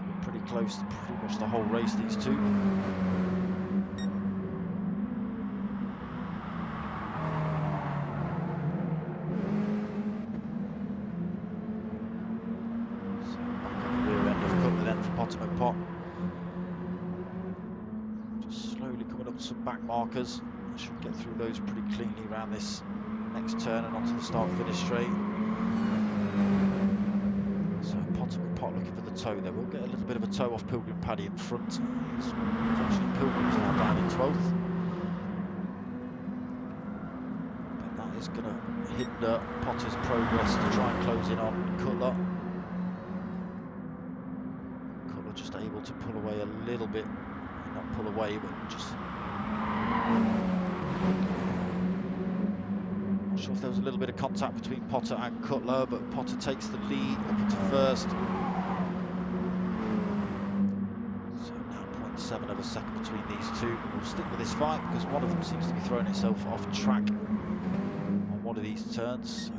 They're pretty close to pretty much the whole race, these two. So back on the rear end of Cutler then for Potter McPot. Just slowly coming up some back markers. Should get through those pretty cleanly around this next turn and onto the start-finish straight. So Potter McPot looking for the toe there. We'll get a little bit of a toe off Pilgrim Paddy in front. Unfortunately, Pilgrim's now down in 12th. But that is going to hinder Potter's progress to try and close in on Cutler. Cutler just able to pull away a little bit. Not pull away, but just... Not sure if there was a little bit of contact between Potter and Cutler, but Potter takes the lead up into first. So now 0.7 of a second between these two. We'll stick with this fight because one of them seems to be throwing itself off track on one of these turns. So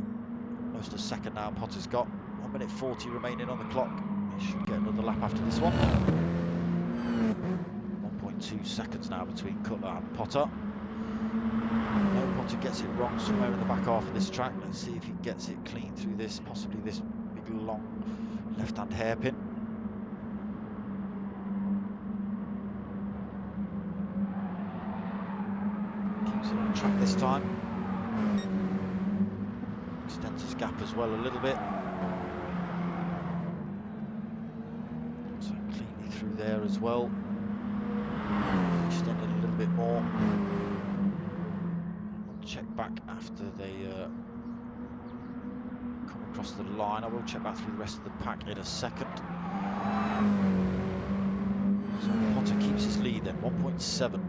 almost a second now Potter's got. 1 minute 40 remaining on the clock. He should get another lap after this one. 1.2 seconds now between Cutler and Potter. No, Potter gets it wrong somewhere in the back half of this track. Let's see if he gets it clean through this, possibly this big long left-hand hairpin. Keeps it on track this time. Extends his gap as well a little bit. So cleanly through there as well. Extended a little bit more. We'll check back after they come across the line. I will check back through the rest of the pack in a second. So Potter keeps his lead then, 1.7.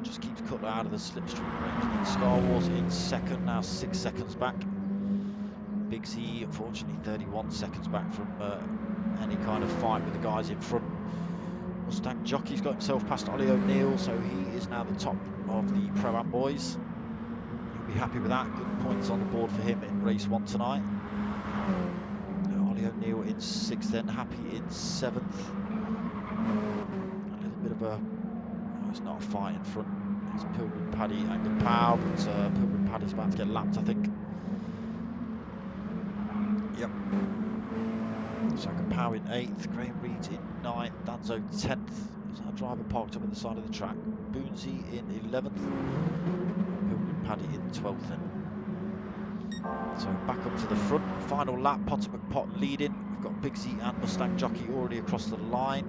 Just keeps Cutler out of the slipstream range. Star Wars in second, now 6 seconds back. Big Z, unfortunately, 31 seconds back from any kind of fight with the guys in front. Mustang Jockey's got himself past Ollie O'Neill, so he is now the top of the Pro-Am boys. He'll be happy with that. Good points on the board for him in race 1 tonight. Ollie O'Neill in 6th then, Happy in 7th. A little bit of a... Oh, it's not a fight in front. It's Pilgrim Paddy and Kapow, but Pilgrim Paddy's about to get lapped, I think. Yep. So Kapow in 8th, Graham Reed's in 9th, Danzo 10th. There's our driver parked up at the side of the track. Boonsey in 11th, Pilgrim Paddy in 12th then. So back up to the front, final lap, Potter McPot leading. We've got Big Z and Mustang Jockey already across the line.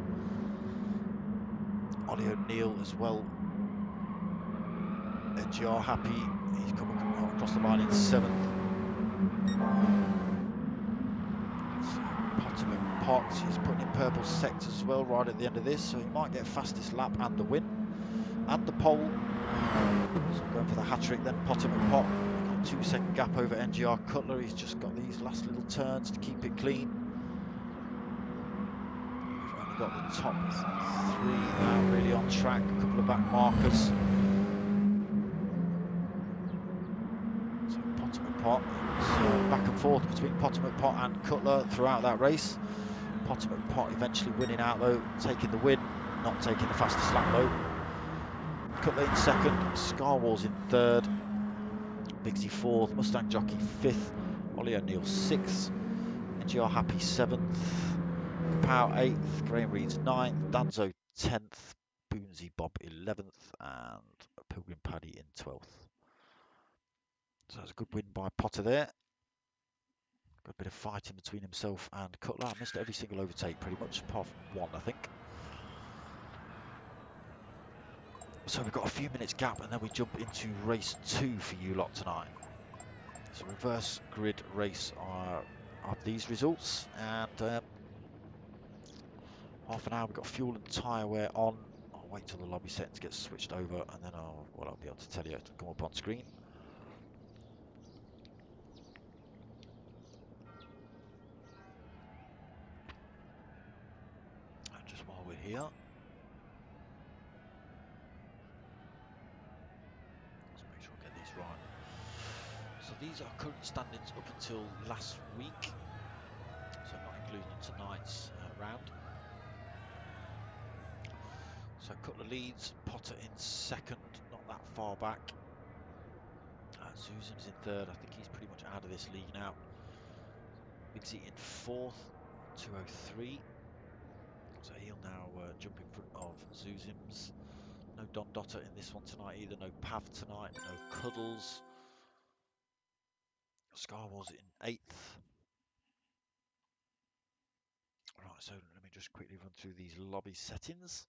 Ollie O'Neill as well. NGR Happy, he's coming across the line in 7th. Potter McPot, he's putting in purple sectors as well right at the end of this, so he might get fastest lap and the win. And the pole. So going for the hat-trick then, Potter McPot. 2-second gap over NGR Cutler. He's just got these last little turns to keep it clean. We've only got the top 3 now really on track. A couple of back markers. So Potter McPot. So back and forth between Potter McPot and Cutler throughout that race. Potter McPot eventually winning out though, taking the win, not taking the fastest lap though. Cutler in 2nd, Scar Wars in 3rd. Big Z 4th, Mustang Jockey 5th, Ollie O'Neill 6th, NGR Happy 7th, Kapow 8th, Graham Reed's 9th, Danzo 10th, Boonsey Bob 11th, and Pilgrim Paddy in 12th. So that's a good win by Potter there. Got a bit of fighting between himself and Cutler. I missed every single overtake pretty much, apart from one, I think. So we've got a few minutes gap and then we jump into race 2 for you lot tonight. So reverse grid race of these results, and half an hour we've got fuel and tyre wear on. I'll wait till the lobby settings get switched over and then I'll be able to tell you to come up on screen. And just while we're here, let's make sure I get these right. So these are current standings up until last week, so not including tonight's round. So Cutler leads, Potter in 2nd, not that far back. Zuzim's in 3rd, I think he's pretty much out of this league now. Big Z in 4th, 203. So he'll now jump in front of Zuzim's. No Don Dotter in this one tonight either, no Pav tonight, no Cuddles. Scar Wars in 8th. Right, so let me just quickly run through these lobby settings.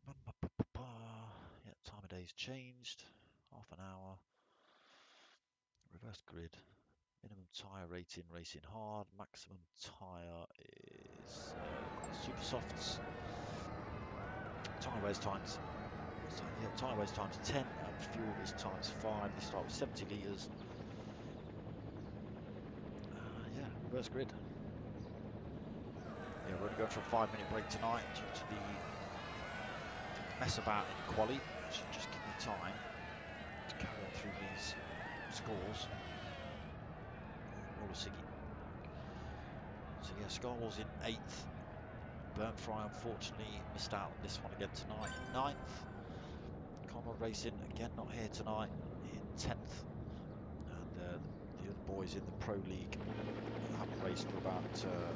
Yeah, time of day's changed. Half an hour. Reverse grid. Minimum tyre rating, racing hard. Maximum tyre is super softs. Tyre wears times. So yeah, tyre weight's times 10 and fuel is times 5. They start with 70 litres. Yeah, reverse grid. Yeah, we're only going for a 5-minute break tonight due to the mess about in quali. Should just give me time to carry on through these scores. Siggy. So yeah, Scarwell's in 8th. Burnfry unfortunately missed out on this one again tonight in 9th. Conrad Racing again not here tonight in 10th. And the other boys in the Pro League haven't raced for about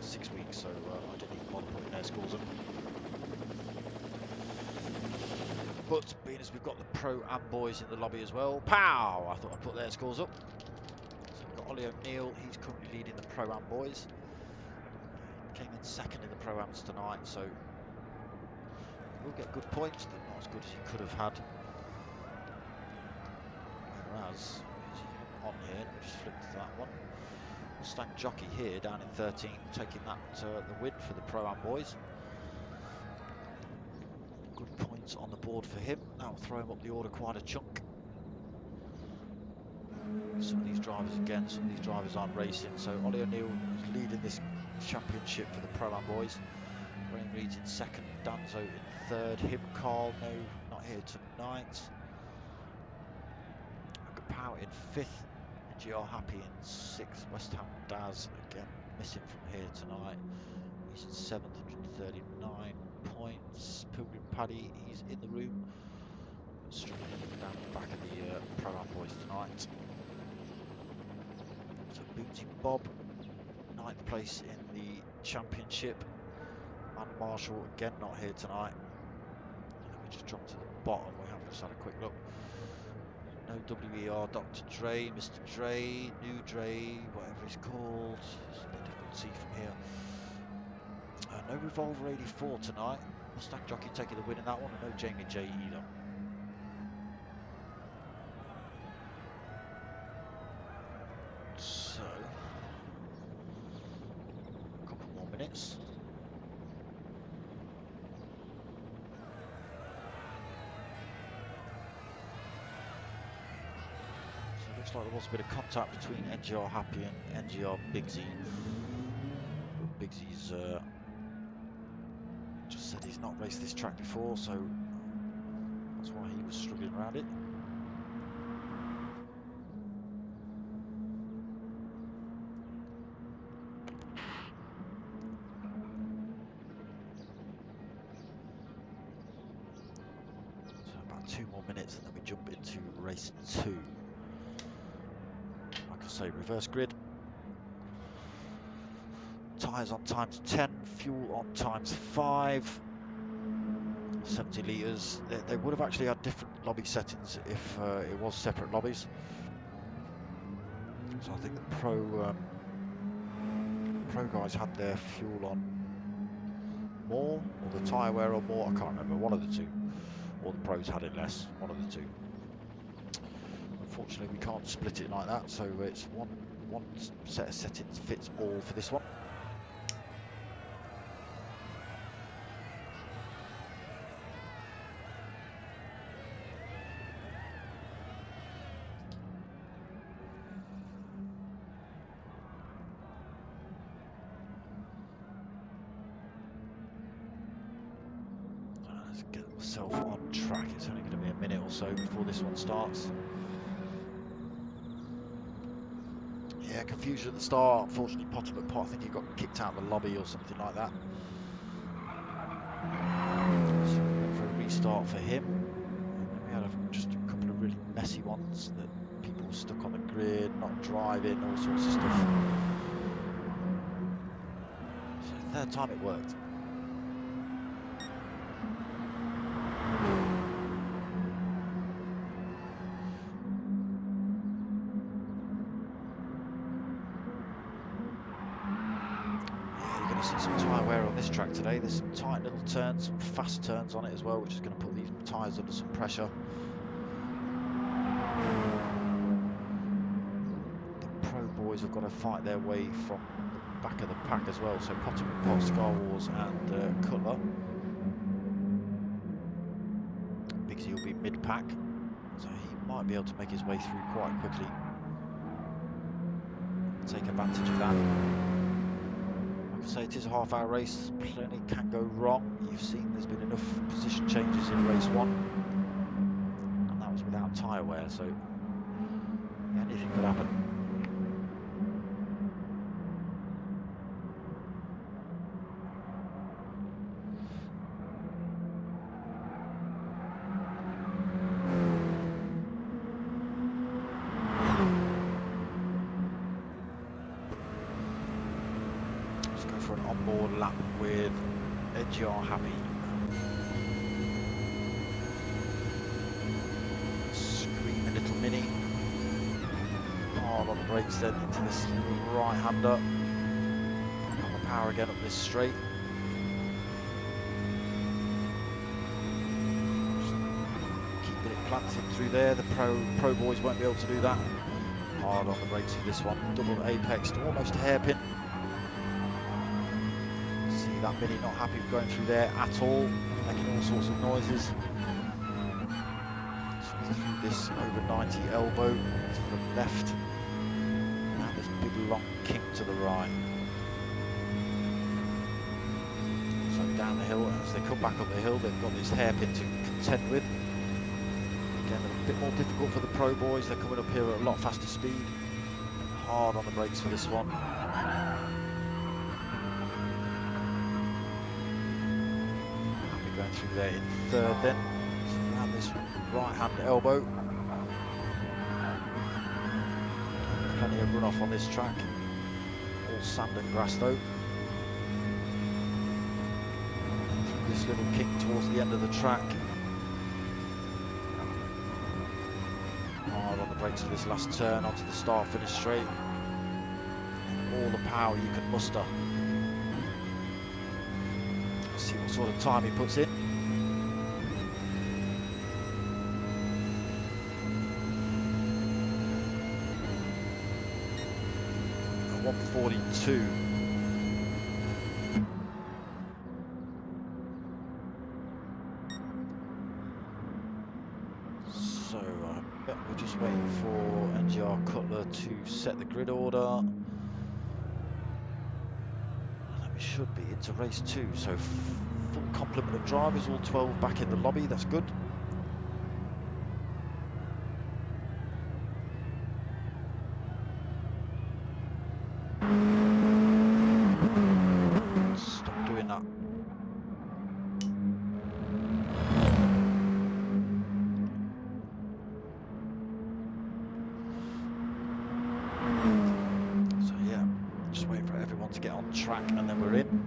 6 weeks, so I didn't even bother putting their scores up. But being as we've got the Pro and boys in the lobby as well, pow! I thought I'd put their scores up. So we've got Ollie O'Neill, he's currently leading the Pro and boys. Came in 2nd in the Pro-Ams tonight, so he will get good points. They're not as good as he could have had. Whereas, is he on here? Let me just flick to that one. Mustang Jockey here, down in 13th, taking that the win for the Pro-Am boys. Good points on the board for him. That will throw him up the order quite a chunk. Some of these drivers again, some of these drivers aren't racing. So Ollie O'Neill is leading this championship for the Pro-Am boys. Graham Reed's in 2nd, Danzo in 3rd, him, Carl, no, not here tonight. Power in 5th, NGR Happy in 6th, West Ham Daz again missing from here tonight. He's in 7th, 139 points. Pilgrim Paddy, he's in the room, but struggling down the back of the Pro-Am boys tonight. So Bootsy Bob, 9th place in the championship. Man Marshall again not here tonight. Let me just drop to the bottom. We have just had a quick look. No WER, Dr. Dre, Mr. Dre, New Dre, whatever he's called. It's a bit difficult to see from here. No Revolver 84 tonight. Mustang Jockey taking the win in that one, and no Jamie J either. So, a couple more minutes. Looks like there was a bit of contact between NGR Happy and NGR Bigsy. But Bigsy's just said he's not raced this track before, so that's why he was struggling around it. So about 2 more minutes and then we jump into race 2. Like I say, reverse grid. Tyres on times 10, fuel on times 5, 70 litres. They would have actually had different lobby settings if it was separate lobbies. So I think the pro guys had their fuel on more, or the tyre wear on more, I can't remember, one of the two. Or the pros had it less, one of the two. Unfortunately we can't split it like that, so it's one set of settings fits all for this one. Let's get myself on track. It's only going to be a minute or so before this one starts. Yeah, confusion at the start. Unfortunately, Potter McPot, I think he got kicked out of the lobby or something like that. So we went for a restart for him. And then we had just a couple of really messy ones that people were stuck on the grid, not driving, all sorts of stuff. So third time it worked. See some tyre wear on this track today. There's some tight little turns, some fast turns on it as well, which is going to put these tyres under some pressure. The pro boys have got to fight their way from the back of the pack as well. So Potter McPot, Star Wars and Cutler. Bigsy will be mid-pack, so he might be able to make his way through quite quickly. Take advantage of that. Like I say, it is a half-hour race. Plenty can go wrong. You've seen there's been enough position changes in race 1, and that was without tyre wear, so anything could happen. For an onboard lap with NGR happy. Screaming little mini. Hard on the brakes then into this right-hander. Back on the power again up this straight. Just keeping it planted through there. The pro boys won't be able to do that. Hard on the brakes for this one. Double apex to almost hairpin. That mini not happy with going through there at all, making all sorts of noises. So through this over 90 elbow to the left, and this big long kink to the right. So down the hill, as they come back up the hill, they've got this hairpin to contend with. Again, a bit more difficult for the pro boys. They're coming up here at a lot faster speed. Hard on the brakes for this one. Going through there in third then, so around this right hand elbow. Plenty of runoff on this track, all sand and grass though. Through this little kick towards the end of the track. Hard on the brakes for this last turn onto the start finish straight. All the power you can muster. See what sort of time he puts in. At 1:42. So I bet we're just waiting for NGR Cutler to set the grid order. We should be into race 2, so full complement of drivers, all 12 back in the lobby, that's good. Stop doing that. So yeah, just waiting for everyone to get on track and then we're in.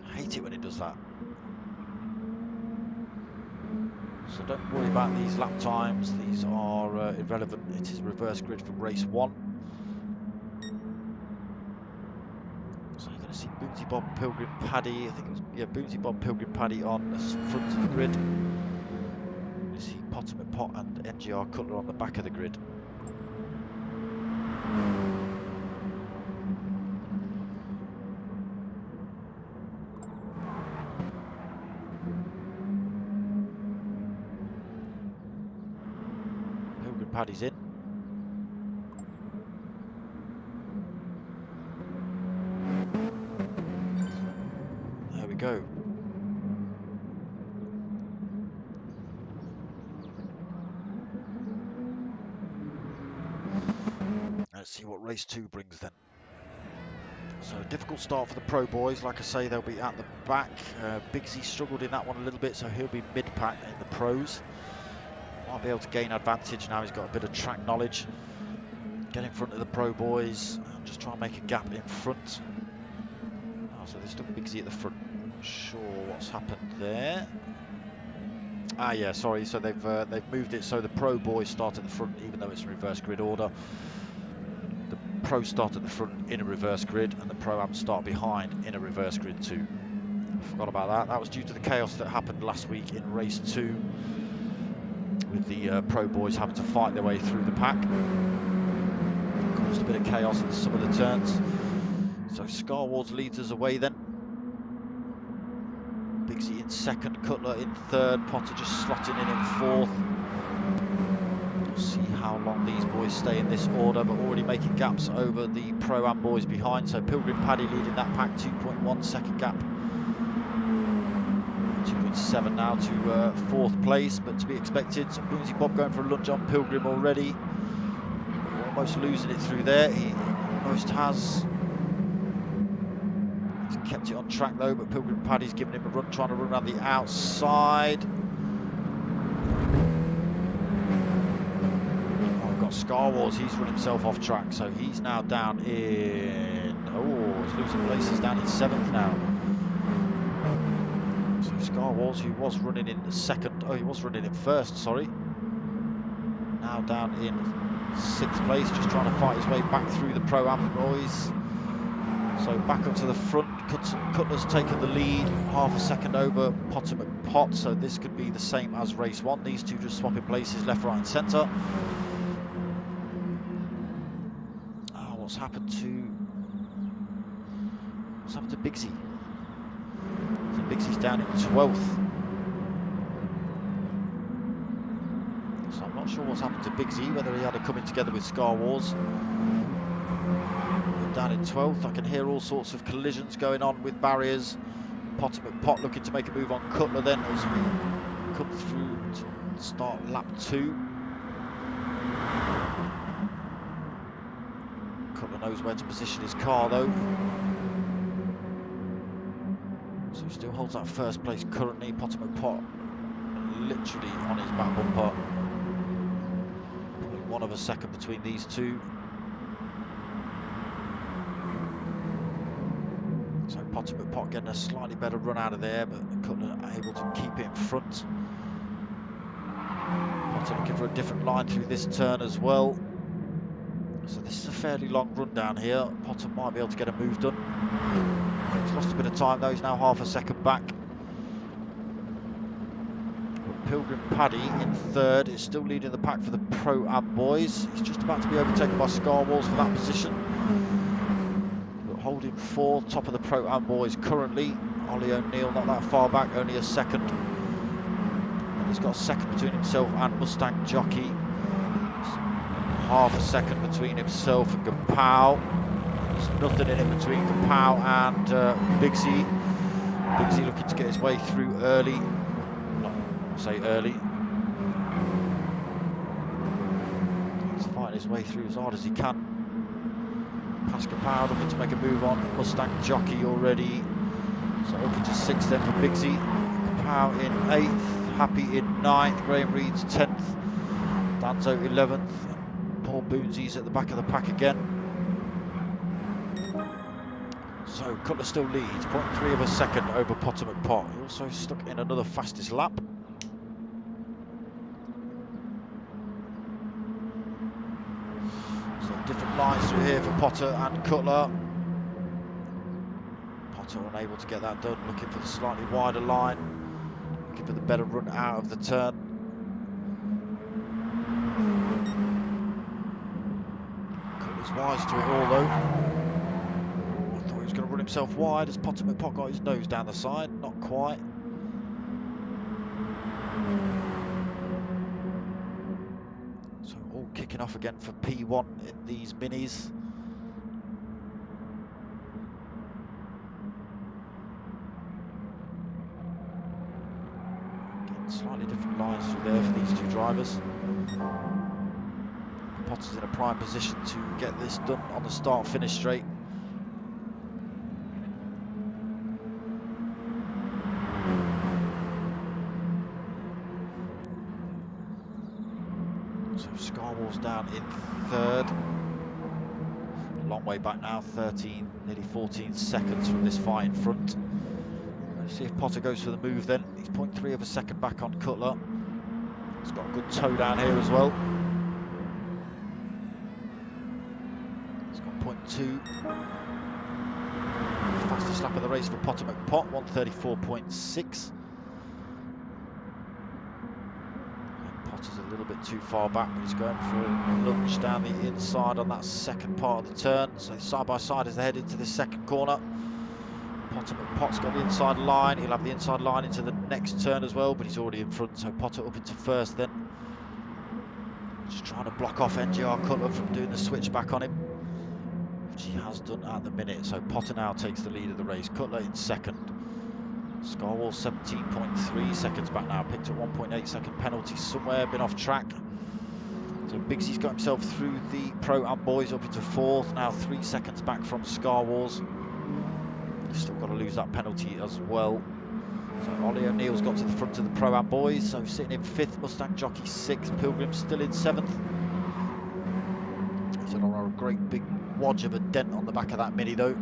I hate it when it does that. So don't worry about these lap times, these are irrelevant. It is a reverse grid from race 1. So you're going to see Boomsy Bob Pilgrim Paddy, I think it was, yeah, Boomsy Bob Pilgrim Paddy on the front of the grid. You see Potter Pot and NGR Cutler on the back of the grid. Pilgrim Paddy's in. There we go. Let's see what race 2 brings then. So a difficult start for the pro boys. Like I say, they'll be at the back. Bigsy struggled in that one a little bit, so he'll be mid-pack in the pros. Might be able to gain advantage now he's got a bit of track knowledge. Get in front of the pro boys and just try and make a gap in front. Oh, so they stuck Bigsy at the front. Not sure what's happened there. Ah, yeah, sorry. So they've moved it so the pro boys start at the front, even though it's in reverse grid order. The pros start at the front in a reverse grid, and the pro-am start behind in a reverse grid too. Forgot about that. That was due to the chaos that happened last week in race 2, with the pro boys having to fight their way through the pack. Just a bit of chaos in some of the turns. So Scar Wars leads us away then. Bigsy in second, Cutler in third, Potter just slotting in fourth. We'll see how long these boys stay in this order, but already making gaps over the Pro-Am boys behind. So Pilgrim Paddy leading that pack, 2.1 second gap. 2.7 now to fourth place, but to be expected. So Boomsy Bob going for a lunge on Pilgrim already. Almost losing it through there. He almost has. He's kept it on track though, but Pilgrim Paddy's giving him a run, trying to run around the outside. Oh, we've got Scar Wars, he's run himself off track, so he's now down in... Oh, he's losing places, down in 7th now. So Scar Wars, who was running in second, oh, he was running in first, sorry. Now down in 6th place, just trying to fight his way back through the Pro-Am boys. So back up to the front, Cutler's taken the lead, half a second over Potter McPot, so this could be the same as race 1. These two just swapping places left, right and centre. What's happened to Bigsy? So Bigsy's down in 12th. So I'm not sure what's happened to Bigsy, whether he had a coming together with Scar Wars. Down in 12th, I can hear all sorts of collisions going on with barriers. Potter McPot looking to make a move on Cutler then as we come through to start lap 2. Cutler knows where to position his car though. So he still holds that first place currently. Potter McPot literally on his back bumper. Probably 1 of a second between these two. So Potter McPot getting a slightly better run out of there, but Cutler able to keep it in front. Potter looking for a different line through this turn as well. So this is a fairly long run down here. Potter might be able to get a move done. He's lost a bit of time though, he's now half a second back. But Pilgrim Paddy in third is still leading the pack for the Pro-Am boys. He's just about to be overtaken by Scar Wars for that position. Holding 4th, top of the Pro-Am boys currently. Ollie O'Neill not that far back, only a second. And he's got a second between himself and Mustang Jockey. Half a second between himself and Gapow. There's nothing in between Gapow and Bigsy. Bigsy looking to get his way through early. Not say early. He's fighting his way through as hard as he can. Past Gapow looking to make a move on Mustang Jockey already. So up into 6th then for Bigsy. Gapow in 8th, Happy in 9th, Graham Reed's 10th, Danzo 11th, Paul Boonsy's at the back of the pack again. So Cutler still leads, 0.3 of a second over Potter McPot. He also stuck in another fastest lap. Different lines through here for Potter and Cutler. Potter unable to get that done, looking for the slightly wider line, looking for the better run out of the turn. Cutler's wise to it all though. I thought he was going to run himself wide as Potter McPot got his nose down the side, not quite. Kicking off again for P1 in these minis. Again, slightly different lines through there for these two drivers. Potter's in a prime position to get this done on the start-finish straight. Scar Wars down in 3rd. Long way back now, 13, nearly 14 seconds from this fight in front. Let's see if Potter goes for the move then. He's 0.3 of a second back on Cutler. He's got a good toe down here as well. He's got 0.2. Fastest lap of the race for Potter McPot, 1:34.6. Potter's a little bit too far back, but he's going for a lunge down the inside on that second part of the turn. So side by side as they head into this second corner. Potter's got the inside line. He'll have the inside line into the next turn as well, but he's already in front. So Potter up into first then. Just trying to block off NGR Cutler from doing the switch back on him, which he has done at the minute. So Potter now takes the lead of the race. Cutler in second. Scarwall 17.3 seconds back now. Picked up 1.8 second penalty somewhere. Been off track. So Biggsy's got himself through the Pro-Am boys up into fourth. Now 3 seconds back from Scarwalls. He's still got to lose that penalty as well. So Ollie O'Neill's got to the front of the Pro-Am boys. So sitting in fifth. Mustang Jockey sixth. Pilgrim still in seventh. He's on a great big wodge of a dent on the back of that Mini though.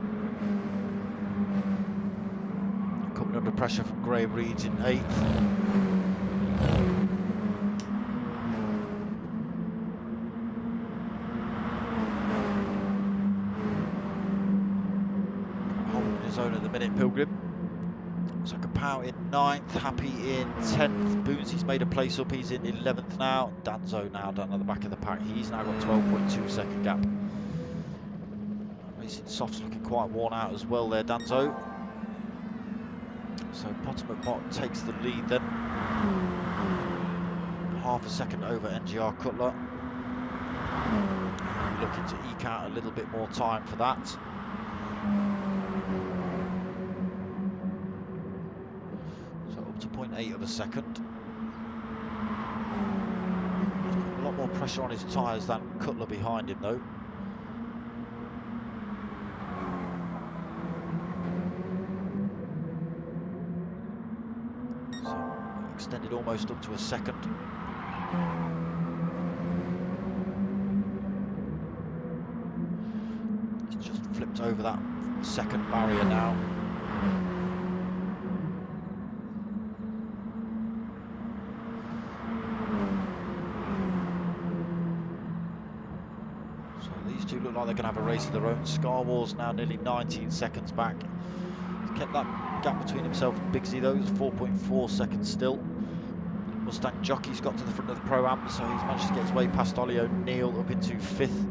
Coming under pressure from Graham Reeds in eighth. Holding his own at the minute, Pilgrim. So Kapow in 9th, Happy in 10th. Boonsy's made a place up, he's in 11th now. Danzo now down at the back of the pack. He's now got 12.2 second gap. Racing Soft's looking quite worn out as well there, Danzo. So Potter McBot takes the lead then. Half a second over NGR Cutler. Looking to eke out a little bit more time for that. So up to 0.8 of a second. He's got a lot more pressure on his tyres than Cutler behind him though. Extended almost up to a second. He's just flipped over that second barrier now. So these two look like they're going to have a race of their own. Scarwall's now nearly 19 seconds back. He's kept that gap between himself and Biggsy though. It's 4.4 seconds still. Mustang Jockey's got to the front of the Pro-Am, so he's managed to get his way past Ollie O'Neill up into 5th.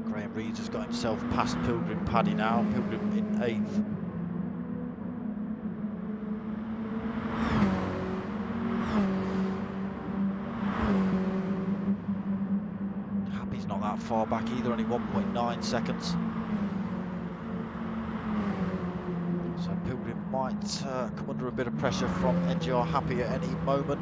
Graham Reeds has got himself past Pilgrim Paddy now. Pilgrim in 8th. Happy's not that far back either, only 1.9 seconds. So Pilgrim might come under a bit of pressure from NGR Happy at any moment.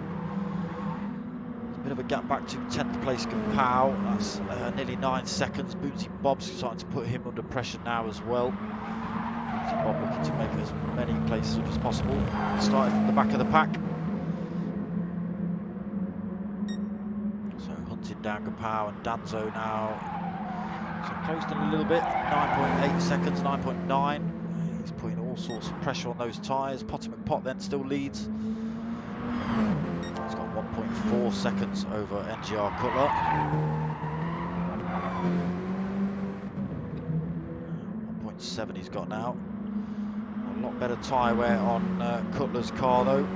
There's a bit of a gap back to 10th place Kapow. That's nearly 9 seconds. Bootsy Bob's starting to put him under pressure now as well. Bootsy Bob looking to make as many places up as possible. Starting from the back of the pack. So hunting down Kapow and Danzo now. So closed in a little bit. 9.8 seconds, 9.9. He's putting all sorts of pressure on those tyres. Potter McPot then still leads. He's got 1.4 seconds over NGR Cutler. 1.7 he's got now. A lot better tyre wear on Cutler's car though.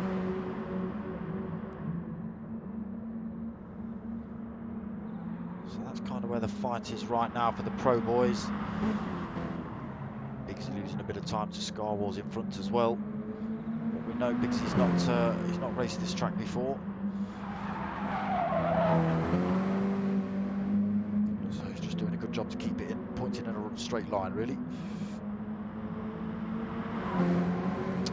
So that's kind of where the fight is right now for the Pro boys. Biggsy losing a bit of time to Scarwalls in front as well. But we know Biggsy's not raced this track before. So he's just doing a good job to keep it in, pointing in a straight line really.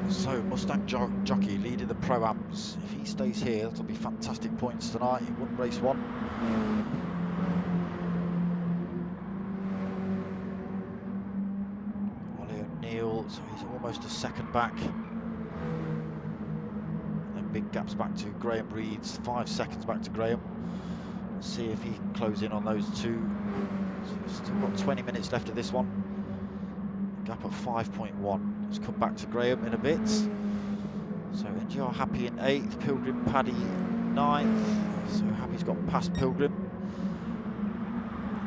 So Mustang Jockey leading the Pro-Ams. If he stays here, that'll be fantastic points tonight. He won race 1. So he's almost a second back. And then big gaps back to Graham Reeds, 5 seconds back to Graham. Let's see if he can close in on those two. So he's still got 20 minutes left of this one. Gap at 5.1. Let's come back to Graham in a bit. So NGR Happy in 8th, Pilgrim Paddy 9th. So Happy's got past Pilgrim.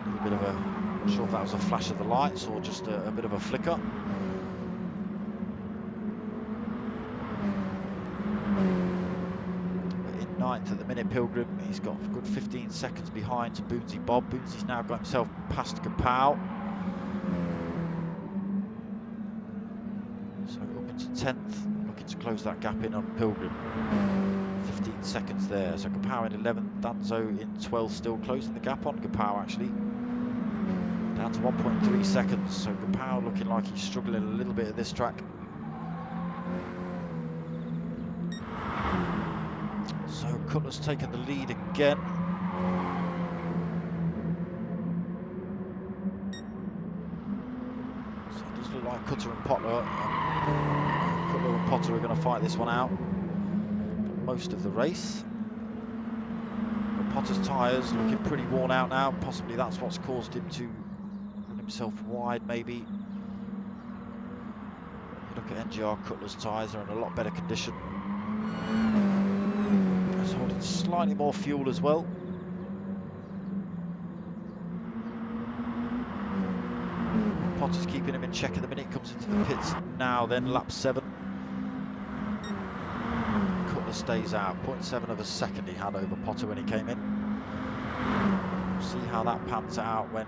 A little bit of a, I'm not sure if that was a flash of the lights or just a bit of a flicker. 9th at the minute, Pilgrim. He's got a good 15 seconds behind to Boonsy Bob. Boonsy's now got himself past Kapow. So up into 10th, looking to close that gap in on Pilgrim. 15 seconds there. So Kapow in 11th, Danzo in 12th, still closing the gap on Kapow actually. Down to 1.3 seconds. So Kapow looking like he's struggling a little bit at this track. So Cutler's taken the lead again. So it does look like Cutler and Potter are going to fight this one out for most of the race. But Potter's tyres looking pretty worn out now. Possibly that's what's caused him to run himself wide maybe. You look at NGR Cutler's tyres, they're in a lot better condition. He's holding slightly more fuel as well. Potter's keeping him in check at the minute, comes into the pits now then, lap 7. Cutler stays out, 0.7 of a second he had over Potter when he came in. We'll see how that pans out when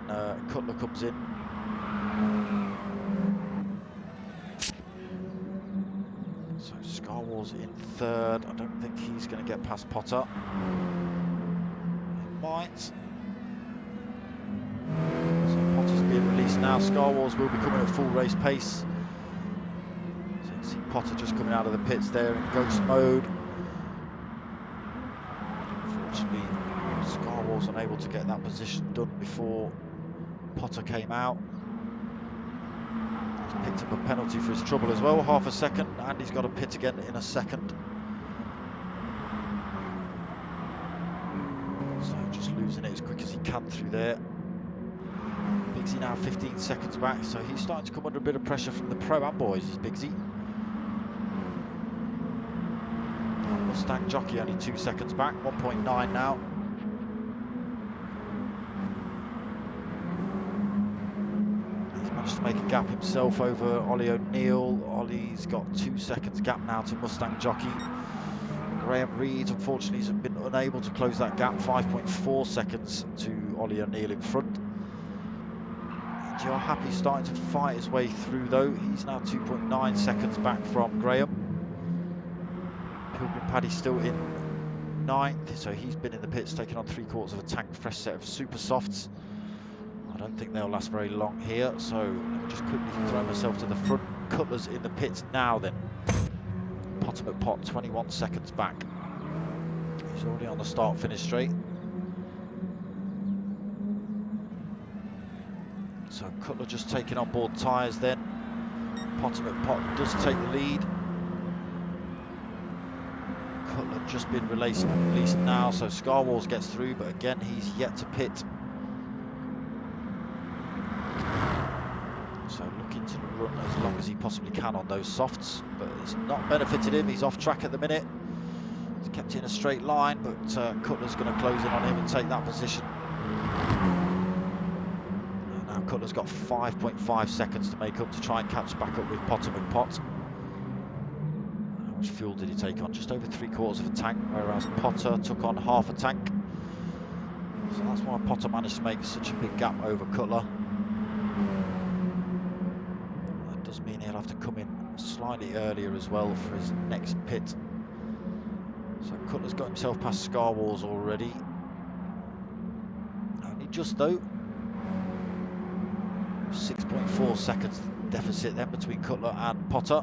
Cutler comes in. So Scarwall's in 3rd, I don't think he's going to get past Potter. He might. Being released now. Scarwalls will be coming at full race pace. So you can see Potter just coming out of the pits there in ghost mode. Unfortunately, Scarwalls unable to get that position done before Potter came out. He's picked up a penalty for his trouble as well, half a second, and he's got a pit again in a second. So just losing it as quick as he can through there. Bigsy now 15 seconds back, so he's starting to come under a bit of pressure from the Pro-Am boys, is Bigsy. Mustang Jockey only 2 seconds back, 1.9 now. He's managed to make a gap himself over Ollie O'Neill. Ollie's got 2 seconds gap now to Mustang Jockey. Graham Reed, unfortunately, has been unable to close that gap, 5.4 seconds to Ollie O'Neill in front. NGR Happy starting to fight his way through though. He's now 2.9 seconds back from Graham. Pilgrim Paddy's still in 9th, so he's been in the pits taking on 3/4 of a tank, fresh set of super softs. I don't think they'll last very long here, so let me just quickly throw myself to the front. Cutler's in the pits now then. Potter Pot 21 seconds back. He's already on the start finish straight. So Cutler just taking on board tyres then. Pot does take the lead. Cutler just been released now, so Scarwalls gets through, but again he's yet to pit. So looking to run as long as he possibly can on those softs, but it's not benefited him. He's off track at the minute. He's kept it in a straight line, but Cutler's going to close in on him and take that position. Cutler's got 5.5 seconds to make up to try and catch back up with Potter McPot. How much fuel did he take on? Just over 3/4 of a tank, whereas Potter took on half a tank. So that's why Potter managed to make such a big gap over Cutler. That does mean he'll have to come in slightly earlier as well for his next pit. So Cutler's got himself past Scarwalls already. Only just though. 6.4 seconds deficit then between Cutler and Potter.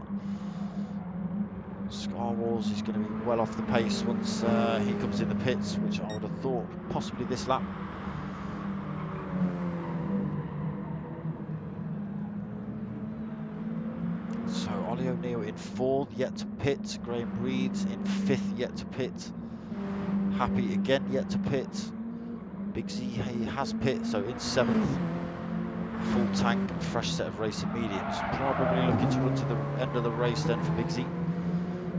Scarwalls is going to be well off the pace once he comes in the pits, which I would have thought possibly this lap. So Ollie O'Neill in 4th, yet to pit. Graham Reed's in 5th, yet to pit. Happy again, yet to pit. Bigsy, he has pit, so in 7th. Full tank and fresh set of racing mediums. Probably looking to run to the end of the race then for Bigsy.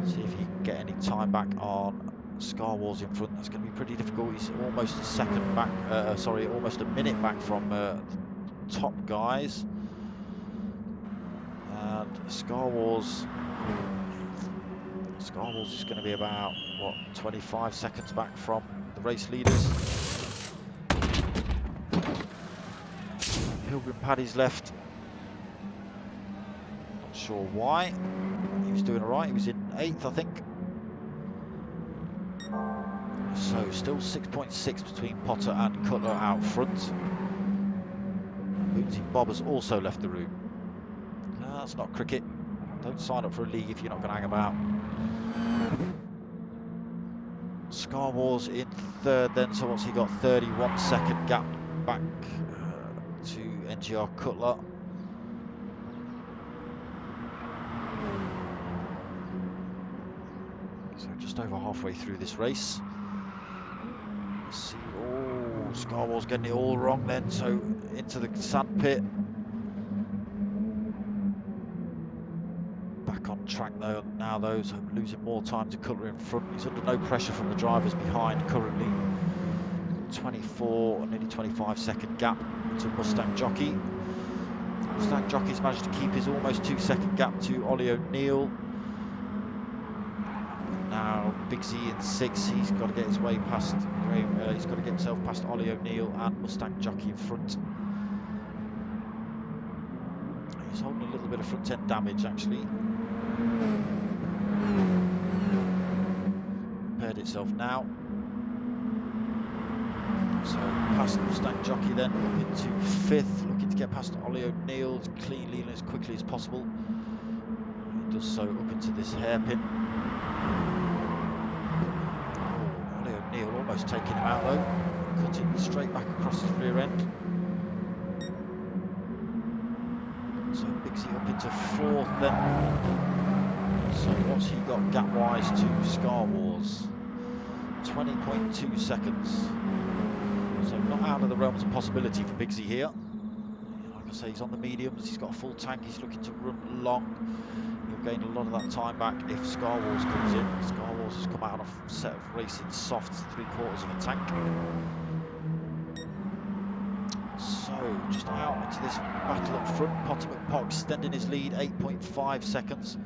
See if he can get any time back on Scarwalls in front. That's going to be pretty difficult. He's almost a second back, almost a minute back from the top guys. And Scarwalls Scarwalls is going to be about, what, 25 seconds back from the race leaders. Pilgrim Paddy's left. Not sure why. He was doing alright. He was in 8th, I think. So still 6.6 between Potter and Cutler out front. Bootsy Bob has also left the room. No, that's not cricket. Don't sign up for a league if you're not going to hang about. Scarwalls in 3rd then, so what's he got? 31 second gap back to NGR Cutler. So just over halfway through this race. Let's see. Oh, Scarwall's getting it all wrong then, so into the sand pit. Back on track though now, though, so losing more time to Cutler in front. He's under no pressure from the drivers behind currently. 24, nearly 25 second gap to Mustang Jockey. Mustang Jockey's managed to keep his almost 2 second gap to Ollie O'Neill. Now Big Z in 6th. He's got to get his way past. He's got to get himself past Ollie O'Neill and Mustang Jockey in front. He's holding a little bit of front end damage actually. Repaired itself now. So past Mustang Jockey then, up into 5th, looking to get past Ollie O'Neill cleanly and as quickly as possible. He does so up into this hairpin. Oh, Ollie O'Neill almost taking him out though, cutting straight back across his rear end. So Bigsy up into 4th then. So what's he got gap-wise to Scarwalls? 20.2 seconds. So not out of the realms of possibility for Bigsy here. Like I say, he's on the mediums, he's got a full tank, he's looking to run long. He'll gain a lot of that time back if Scarwalls comes in. Scarwalls has come out on a set of racing softs, 3/4 of a tank. So just out into this battle up front. Potter McPot extending his lead, 8.5 seconds.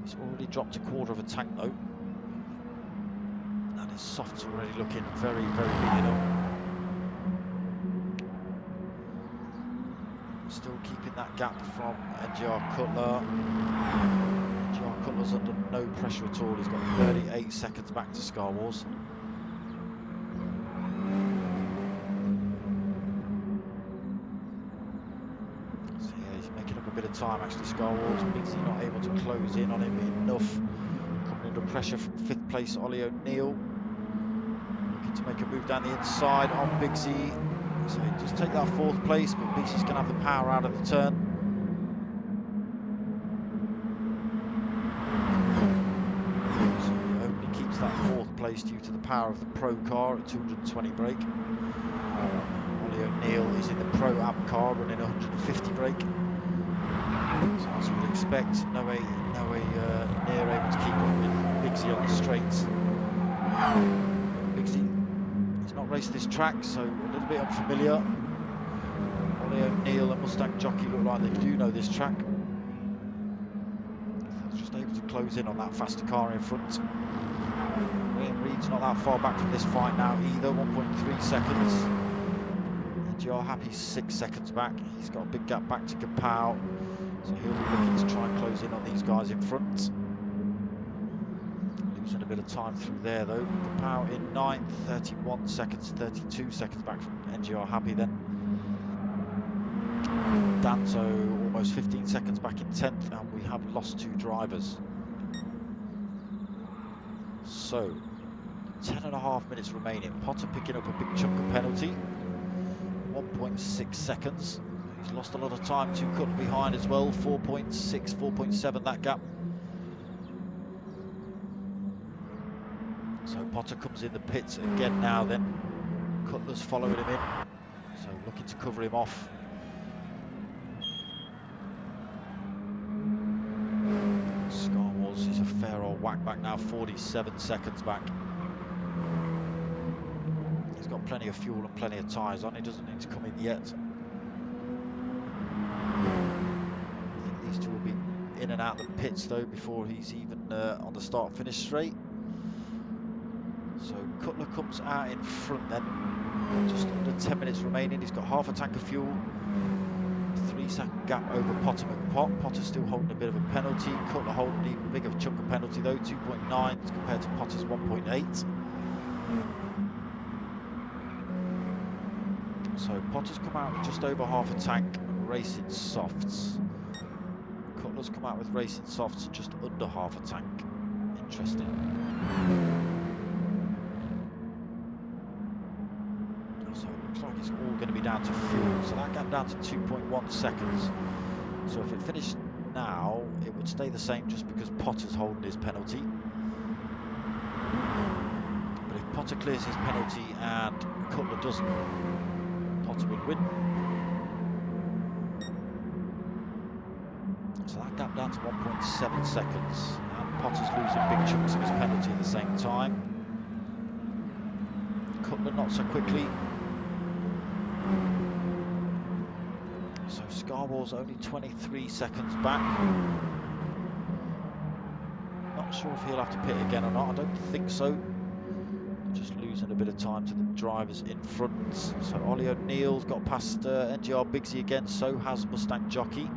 He's already dropped a 1/4 of a tank though. And his softs already looking very, very beaten up. Still keeping that gap from NGR Cutler. NGR Cutler's under no pressure at all. He's got 38 seconds back to Scarwalls. So yeah, he's making up a bit of time actually, Scarwalls. Bigsy not able to close in on him enough. Coming under pressure from 5th place, Ollie O'Neill. Looking to make a move down the inside on Bigsy. So he just take that 4th place, but Bigsy's going to have the power out of the turn. So he only keeps that 4th place due to the power of the Pro car at 220 brake. Ollie O'Neill is in the Pro Am car running 150 brake. So as you would expect, no way near able to keep up with Bigsy on the straights. Bigsy not raced this track, so a little bit unfamiliar. Ollie O'Neill and Mustang Jockey look like they do know this track. Just able to close in on that faster car in front. William Reed's not that far back from this fight now either, 1.3 seconds. NGR Happy's 6 seconds back. He's got a big gap back to Kapow, so he'll be looking to try and close in on these guys in front. Losing a bit of time through there though. Kapow in 9th, 31 seconds, 32 seconds back from NGR Happy then. Danzo almost 15 seconds back in 10th, and we have lost 2 drivers. So 10.5 minutes remaining. Potter picking up a big chunk of penalty, 1.6 seconds. He's lost a lot of time to Cutler behind as well, 4.6, 4.7 that gap. So Potter comes in the pits again now then. Cutler's following him in, so looking to cover him off. Scarwalls is a fair old whack back now, 47 seconds back. He's got plenty of fuel and plenty of tyres on, he doesn't need to come in yet. I think these two will be in in and out the pits though before he's even on the start-finish straight. So Cutler comes out in front then. Just under 10 minutes remaining. He's got half a tank of fuel. 3-second gap over Potter McPot. Potter's still holding a bit of a penalty. Cutler holding an even bigger chunk of penalty though, 2.9 compared to Potter's 1.8. So Potter's come out with just over half a tank racing softs. Cutler's come out with racing softs just under half a tank. Interesting. So it looks like it's all going to be down to fuel. So that gap down to 2.1 seconds. So if it finished now, it would stay the same just because Potter's holding his penalty. But if Potter clears his penalty and Cutler doesn't, Potter would win. So that gap down to 1.7 seconds. And Potter's losing big chunks of his penalty at the same time. Cutler not so quickly. So Scarwall's only 23 seconds back. Not sure if he'll have to pit again or not. I don't think so. Just losing a bit of time to the drivers in front. So Ollie O'Neill's got past NGR Bigsy again. So has Mustang Jockey.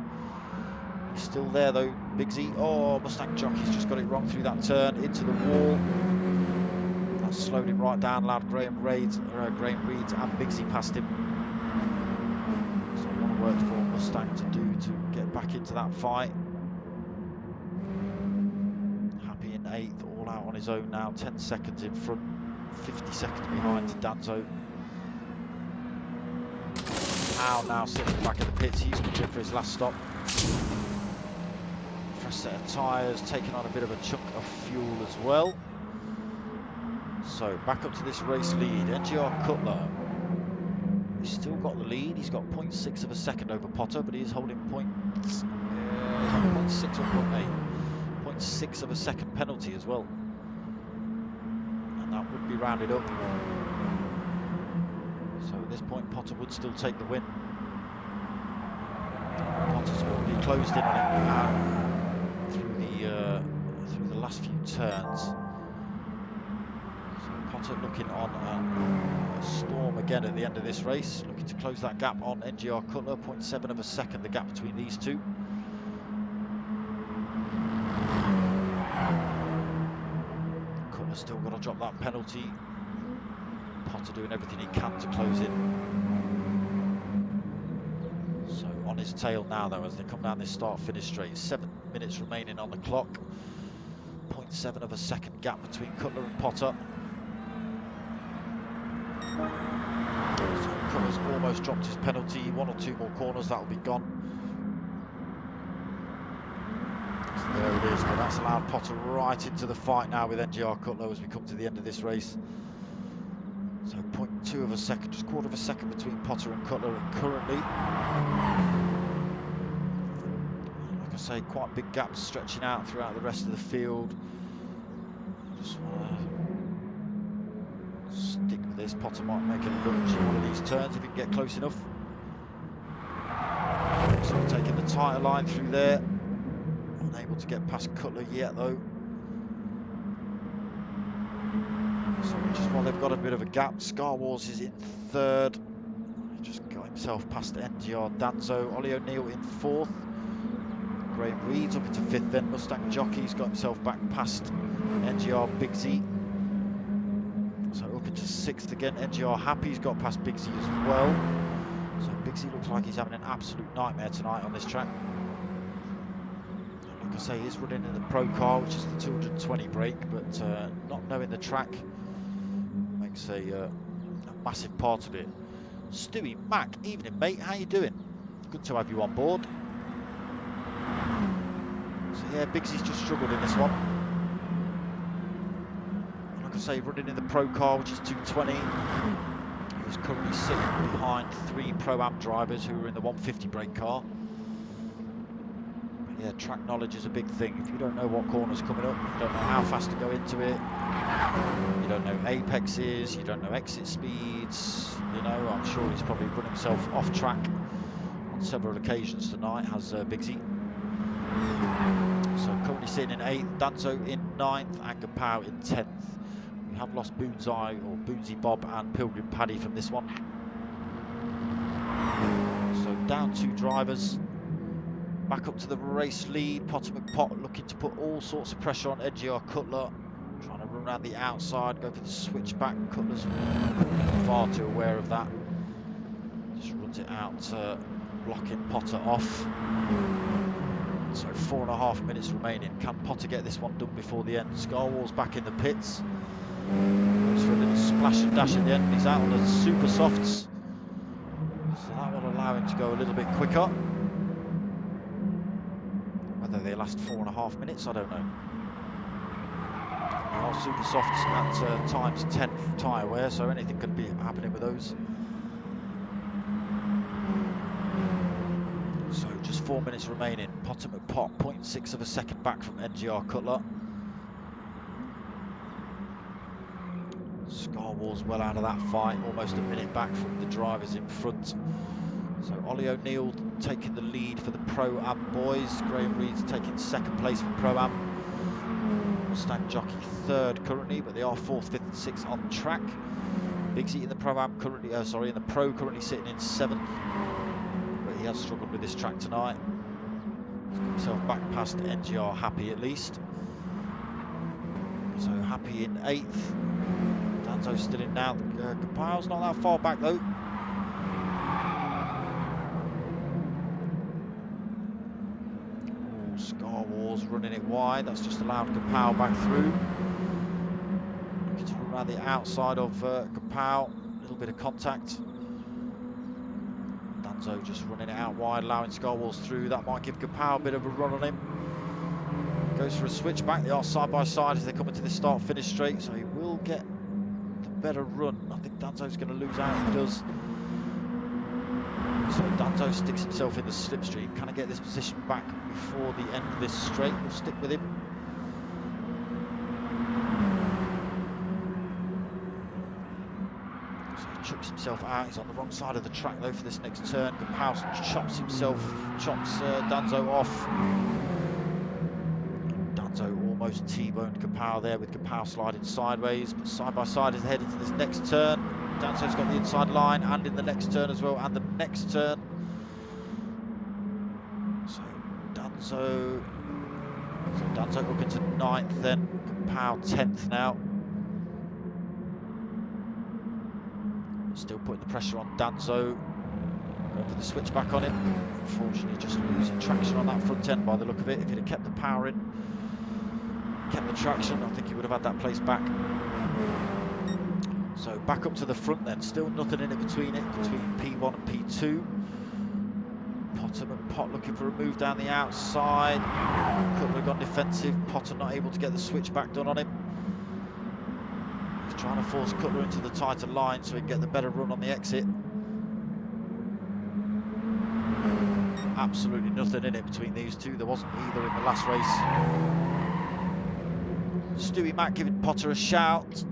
He's still there though, Bigsy. Oh, Mustang Jockey's just got it wrong through that turn into the wall. That slowed him right down. Allowed Graham Reed and Bigsy past him. So a lot of work for Mustang to do to get back into that fight. Happy in 8th, all out on his own now. 10 seconds in front, 50 seconds behind Danzo. Howe now sitting back at the pits. He's coming in for his last stop. Fresh set of tyres, taking on a bit of a chunk of fuel as well. So back up to this race lead. NGR Cutler. He's still got the lead. He's got 0.6 of a second over Potter, but he is holding 0.6 or 0.8. 0.6 of a second penalty as well. And that would be rounded up. So at this point, Potter would still take the win. Potter's already closed in on him through the last few turns. So Potter looking on a storm again at the end of this race, looking to close that gap on NGR Cutler. 0.7 of a second, the gap between these two. Cutler's still got to drop that penalty. Potter doing everything he can to close in. So on his tail now though as they come down this start-finish straight. 7 minutes remaining on the clock. 0.7 of a second gap between Cutler and Potter. So Cutler's almost dropped his penalty. 1 or 2 more corners, that'll be gone. So there it is, but that's allowed Potter right into the fight now with NGR Cutler as we come to the end of this race. So 0.2 of a second, just 1/4 of a second between Potter and Cutler currently. Like I say, quite big gaps stretching out throughout the rest of the field. Just want to stick with this. Potter might make a lunge in one of these turns if he can get close enough. So taking the tighter line through there. Unable to get past Cutler yet though. So just while they've got a bit of a gap, Scarwars is in 3rd. He just got himself past NGR Danzo. Ollie O'Neill in 4th. Graham Reed's up into 5th then. Mustang Jockey's got himself back past NGR Bigsy. So up into 6th again. NGR Happy's got past Bigsy as well. So Bigsy looks like he's having an absolute nightmare tonight on this track. Like I say, he is running in the Pro car, which is the 220 brake, but not knowing the track makes a massive part of it. Stewie, Mac, evening mate, how you doing? Good to have you on board. So yeah, Bigsy's just struggled in this one. Like I say, running in the Pro car, which is 220. He's currently sitting behind 3 Pro-Am drivers who are in the 150 brake car. But yeah, track knowledge is a big thing. If you don't know what corner's coming up, you don't know how fast to go into it, you don't know apexes, you don't know exit speeds, you know, I'm sure he's probably run himself off track on several occasions tonight, has Bigsy. So currently sitting in 8th, Danzo in 9th, and Kapow in 10th. We have lost Boonsy Bob and Pilgrim Paddy from this one. So down 2 drivers. Back up to the race lead. Potter McPot looking to put all sorts of pressure on NGR Cutler. Trying to run around the outside, go for the switchback. Cutler's far too aware of that. Just runs it out, blocking Potter off. So 4.5 minutes remaining. Can Potter get this one done before the end? Scarwall's back in the pits. Goes for a little splash and dash at the end. He's out on the super softs. So that will allow him to go a little bit quicker. Whether they last 4.5 minutes, I don't know. They are super softs at times 10 tyre wear, so anything could be happening with those. So just 4 minutes remaining. Potter McPot, 0.6 of a second back from NGR Cutler. Scarwall's well out of that fight, almost a minute back from the drivers in front. So Ollie O'Neill taking the lead for the Pro-Am boys. Graham Reed's taking second place for Pro-Am. Mustang Jockey third currently, but they are 4th, 5th and 6th on track. Bigsy in the Pro-Am currently, in the Pro currently sitting in 7th. But he has struggled with this track tonight. He's got himself back past NGR Happy at least. So Happy in 8th. Danzo's still in now. Kapow's not that far back though. Scarwall's running it wide. That's just allowed Kapow back through. Looking to run around the outside of Kapow. A little bit of contact. Danzo just running it out wide, allowing Scarwall's through. That might give Kapow a bit of a run on him. Goes for a switchback. They are side by side as they come into this start-finish straight, so he will get the better run. I think Danzo's going to lose out. He does. So Danzo sticks himself in the slipstream. Can I get this position back before the end of this straight? We'll stick with him. So he chucks himself out. He's on the wrong side of the track though for this next turn. Kapow chops Danzo off. Danzo almost T-boned Kapow there with Kapow sliding sideways, but side by side as they head into this next turn. Danzo's got the inside line and in the next turn as well, and the next turn. So Danzo up into 9th then, Kapow 10th now. Still putting the pressure on Danzo. Going for the switchback on him. Unfortunately just losing traction on that front end by the look of it. If he'd have kept the power in, kept the traction, I think he would have had that place back. So back up to the front then, still nothing in it between P1 and P2. Potter McPot looking for a move down the outside. Cutler gone defensive, Potter not able to get the switchback done on him. He's trying to force Cutler into the tighter line so he can get the better run on the exit. Absolutely nothing in it between these two, there wasn't either in the last race. Stewie Mack giving Potter a shout.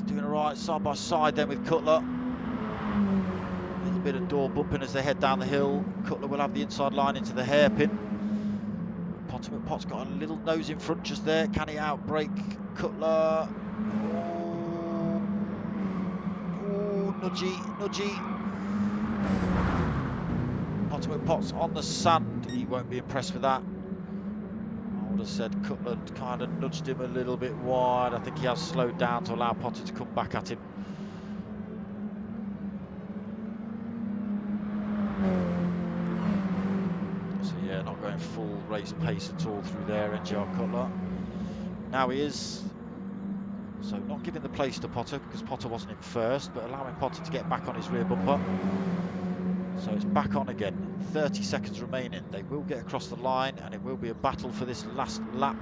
Doing alright side by side then with Cutler. A little bit of door bumping as they head down the hill. Cutler will have the inside line into the hairpin. Potter McPot's got a little nose in front just there. Can he outbrake Cutler? Oh, nudgy. Potter McPot's on the sand. He won't be impressed with that. I would have said Cutler kind of nudged him a little bit wide. I think he has slowed down to allow Potter to come back at him. So yeah, not going full race pace at all through there, NGR Cutler. Now he is. So not giving the place to Potter because Potter wasn't in first, but allowing Potter to get back on his rear bumper. So it's back on again. 30 seconds remaining. They will get across the line and it will be a battle for this last lap.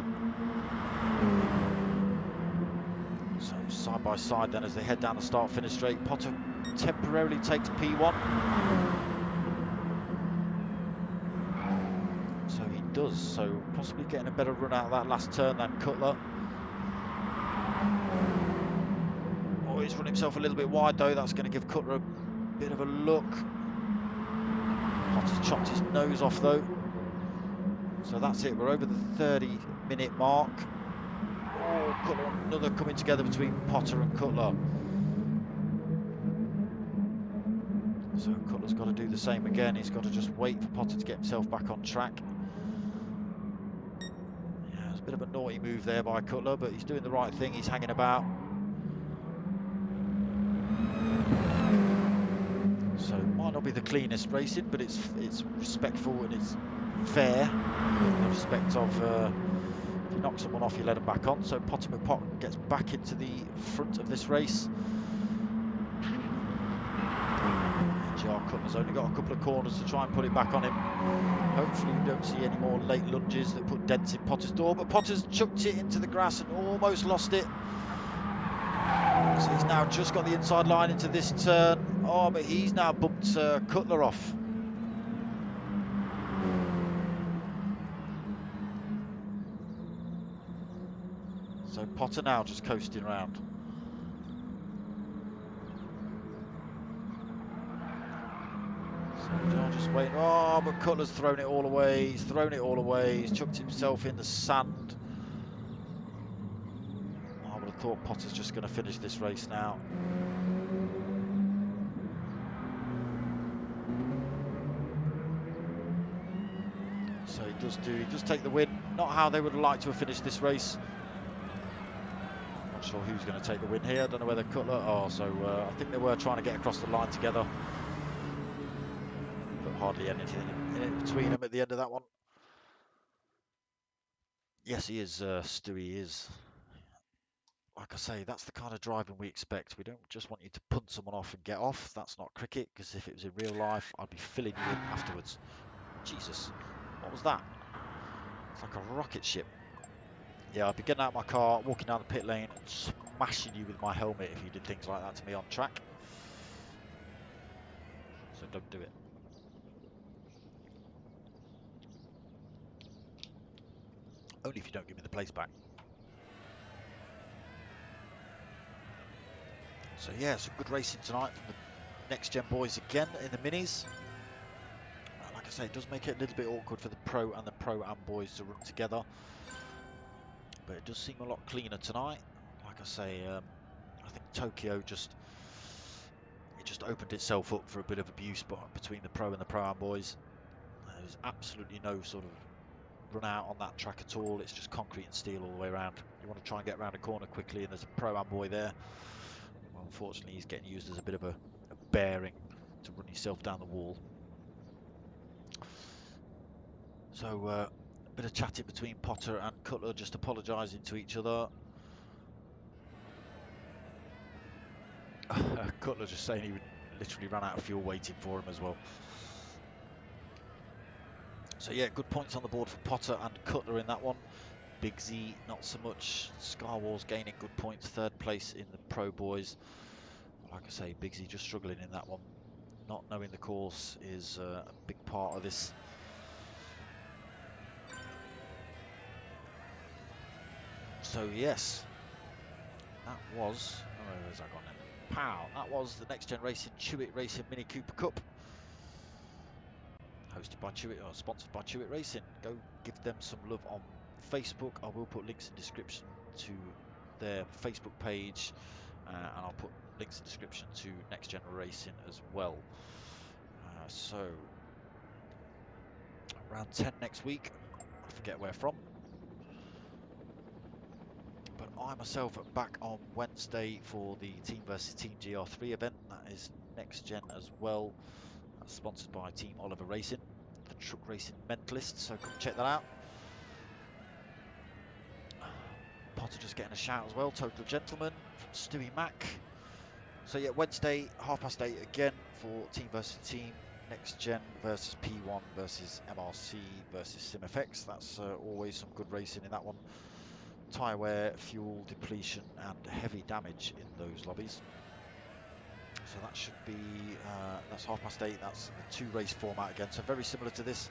So side by side then as they head down the start finish straight. Potter temporarily takes P1. So he does. So possibly getting a better run out of that last turn than Cutler. Oh, he's run himself a little bit wide though. That's going to give Cutler a bit of a look. Potter's chopped his nose off though. So that's it. We're over the 30-minute mark. Oh, Cutler, another coming together between Potter and Cutler. So Cutler's got to do the same again. He's got to just wait for Potter to get himself back on track. Yeah, it's a bit of a naughty move there by Cutler, but he's doing the right thing. He's hanging about. So it might not be the cleanest racing, but it's respectful and it's fair in the respect of if you knock someone off, you let them back on. So Potter McPot gets back into the front of this race. NGR Cutler's only got a couple of corners to try and put it back on him. Hopefully we don't see any more late lunges that put dents in Potter's door, but Potter's chucked it into the grass and almost lost it. So he's now just got the inside line into this turn. Oh, but he's now bumped Cutler off. So Potter now just coasting around. So John just waiting. Oh, but Cutler's thrown it all away. He's thrown it all away. He's chucked himself in the sand. I would have thought Potter's just going to finish this race now. So he does take the win. Not how they would like to have finished this race. Not sure who's going to take the win here. I don't know whether Cutler. Oh, so I think they were trying to get across the line together, but hardly anything in between them at the end of that one. Yes, he is, Stewie. He is. Like I say, that's the kind of driving we expect. We don't just want you to punt someone off and get off. That's not cricket, because if it was in real life, I'd be filling you in afterwards. Jesus, what was that? It's like a rocket ship. Yeah, I'd be getting out of my car, walking down the pit lane, and smashing you with my helmet if you did things like that to me on track. So don't do it. Only if you don't give me the place back. So yeah, some good racing tonight from the Next Gen boys again in the minis. Like I say, it does make it a little bit awkward for the Pro and the Pro-Am boys to run together. But it does seem a lot cleaner tonight. Like I say, I think Tokyo just opened itself up for a bit of abuse between the Pro and the Pro-Am boys. There's absolutely no sort of run out on that track at all. It's just concrete and steel all the way around. You want to try and get around a corner quickly, and there's a Pro-Am boy there. Well, unfortunately, he's getting used as a bit of a bearing to run yourself down the wall. So a bit of chatting between Potter and Cutler, just apologising to each other. Cutler just saying he would literally ran out of fuel waiting for him as well. So yeah, good points on the board for Potter and Cutler in that one. Big Z, not so much. Scar Wars gaining good points, third place in the Pro Boys. Like I say, Big Z just struggling in that one. Not knowing the course is a big part of this. So yes, that was, oh, where's that gone then? Pow, that was the Next Gen Racing CHewitt Racing Mini Cooper Cup. Hosted by CHewitt, or sponsored by CHewitt Racing. Go give them some love on Facebook. I will put links in description to their Facebook page, and I'll put links in description to Next Gen Racing as well. So round 10 next week. I forget where from, but I myself am back on Wednesday for the Team vs Team GR3 event. That is Next Gen as well. That's sponsored by Team Oliver Racing, the truck racing mentalist. So come check that out. Potter just getting a shout as well. Total Gentleman from Stewie Mac. So yeah, Wednesday, 8:30 again for Team versus Team. Next Gen versus P1 versus MRC versus SimFX. That's always some good racing in that one. Tyre wear, fuel depletion, and heavy damage in those lobbies. So that should be, that's 8:30. That's the two race format again. So very similar to this,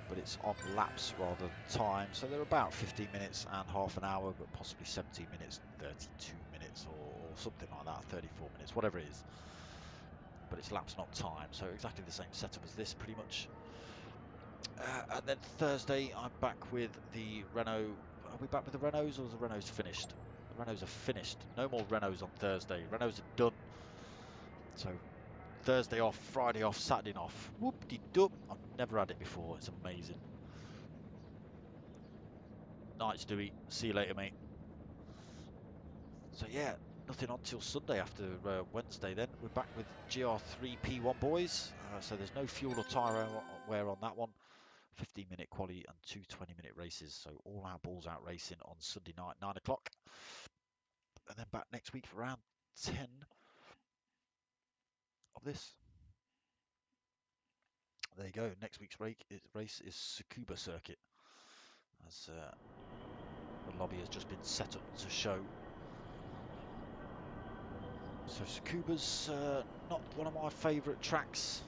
but it's on laps rather than time. So they're about 15 minutes and half an hour, but possibly 17 minutes, 32 minutes, or something like that, 34 minutes, whatever it is. But it's laps, not time. So exactly the same setup as this, pretty much. And then Thursday, I'm back with the Renault. Are we back with the Renaults or is the Renaults finished? The Renaults are finished. No more Renaults on Thursday. Renaults are done. So Thursday off, Friday off, Saturday off. Whoop-de-doop. I've never had it before. It's amazing. Night, Stewie. See you later, mate. So yeah, nothing on till Sunday after Wednesday then. We're back with GR3 P1 boys. So there's no fuel or tyre wear on that one. 15-minute quali and two 20-minute races. So all our balls out racing on Sunday night, 9 o'clock. And then back next week for round 10 of this. There you go. Next week's race is Tsukuba Circuit. As the lobby has just been set up to show. So Tsukuba's not one of my favourite tracks.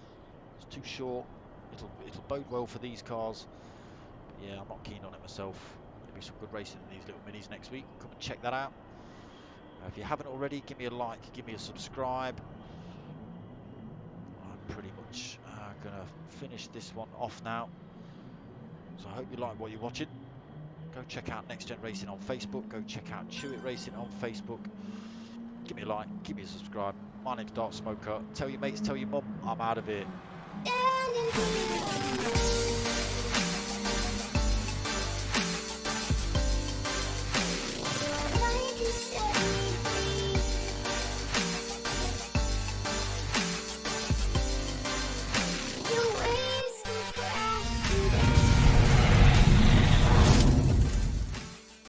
It's too short. It'll bode well for these cars. But yeah, I'm not keen on it myself. Going to be some good racing in these little minis next week. Come and check that out. If you haven't already, give me a like, give me a subscribe. I'm pretty much going to finish this one off now. So I hope you like what you're watching. Go check out Next Gen Racing on Facebook. Go check out Chewitt Racing on Facebook. Give me a like, give me a subscribe. My name's Dark Smoker. Tell your mates, tell your mum, I'm out of here.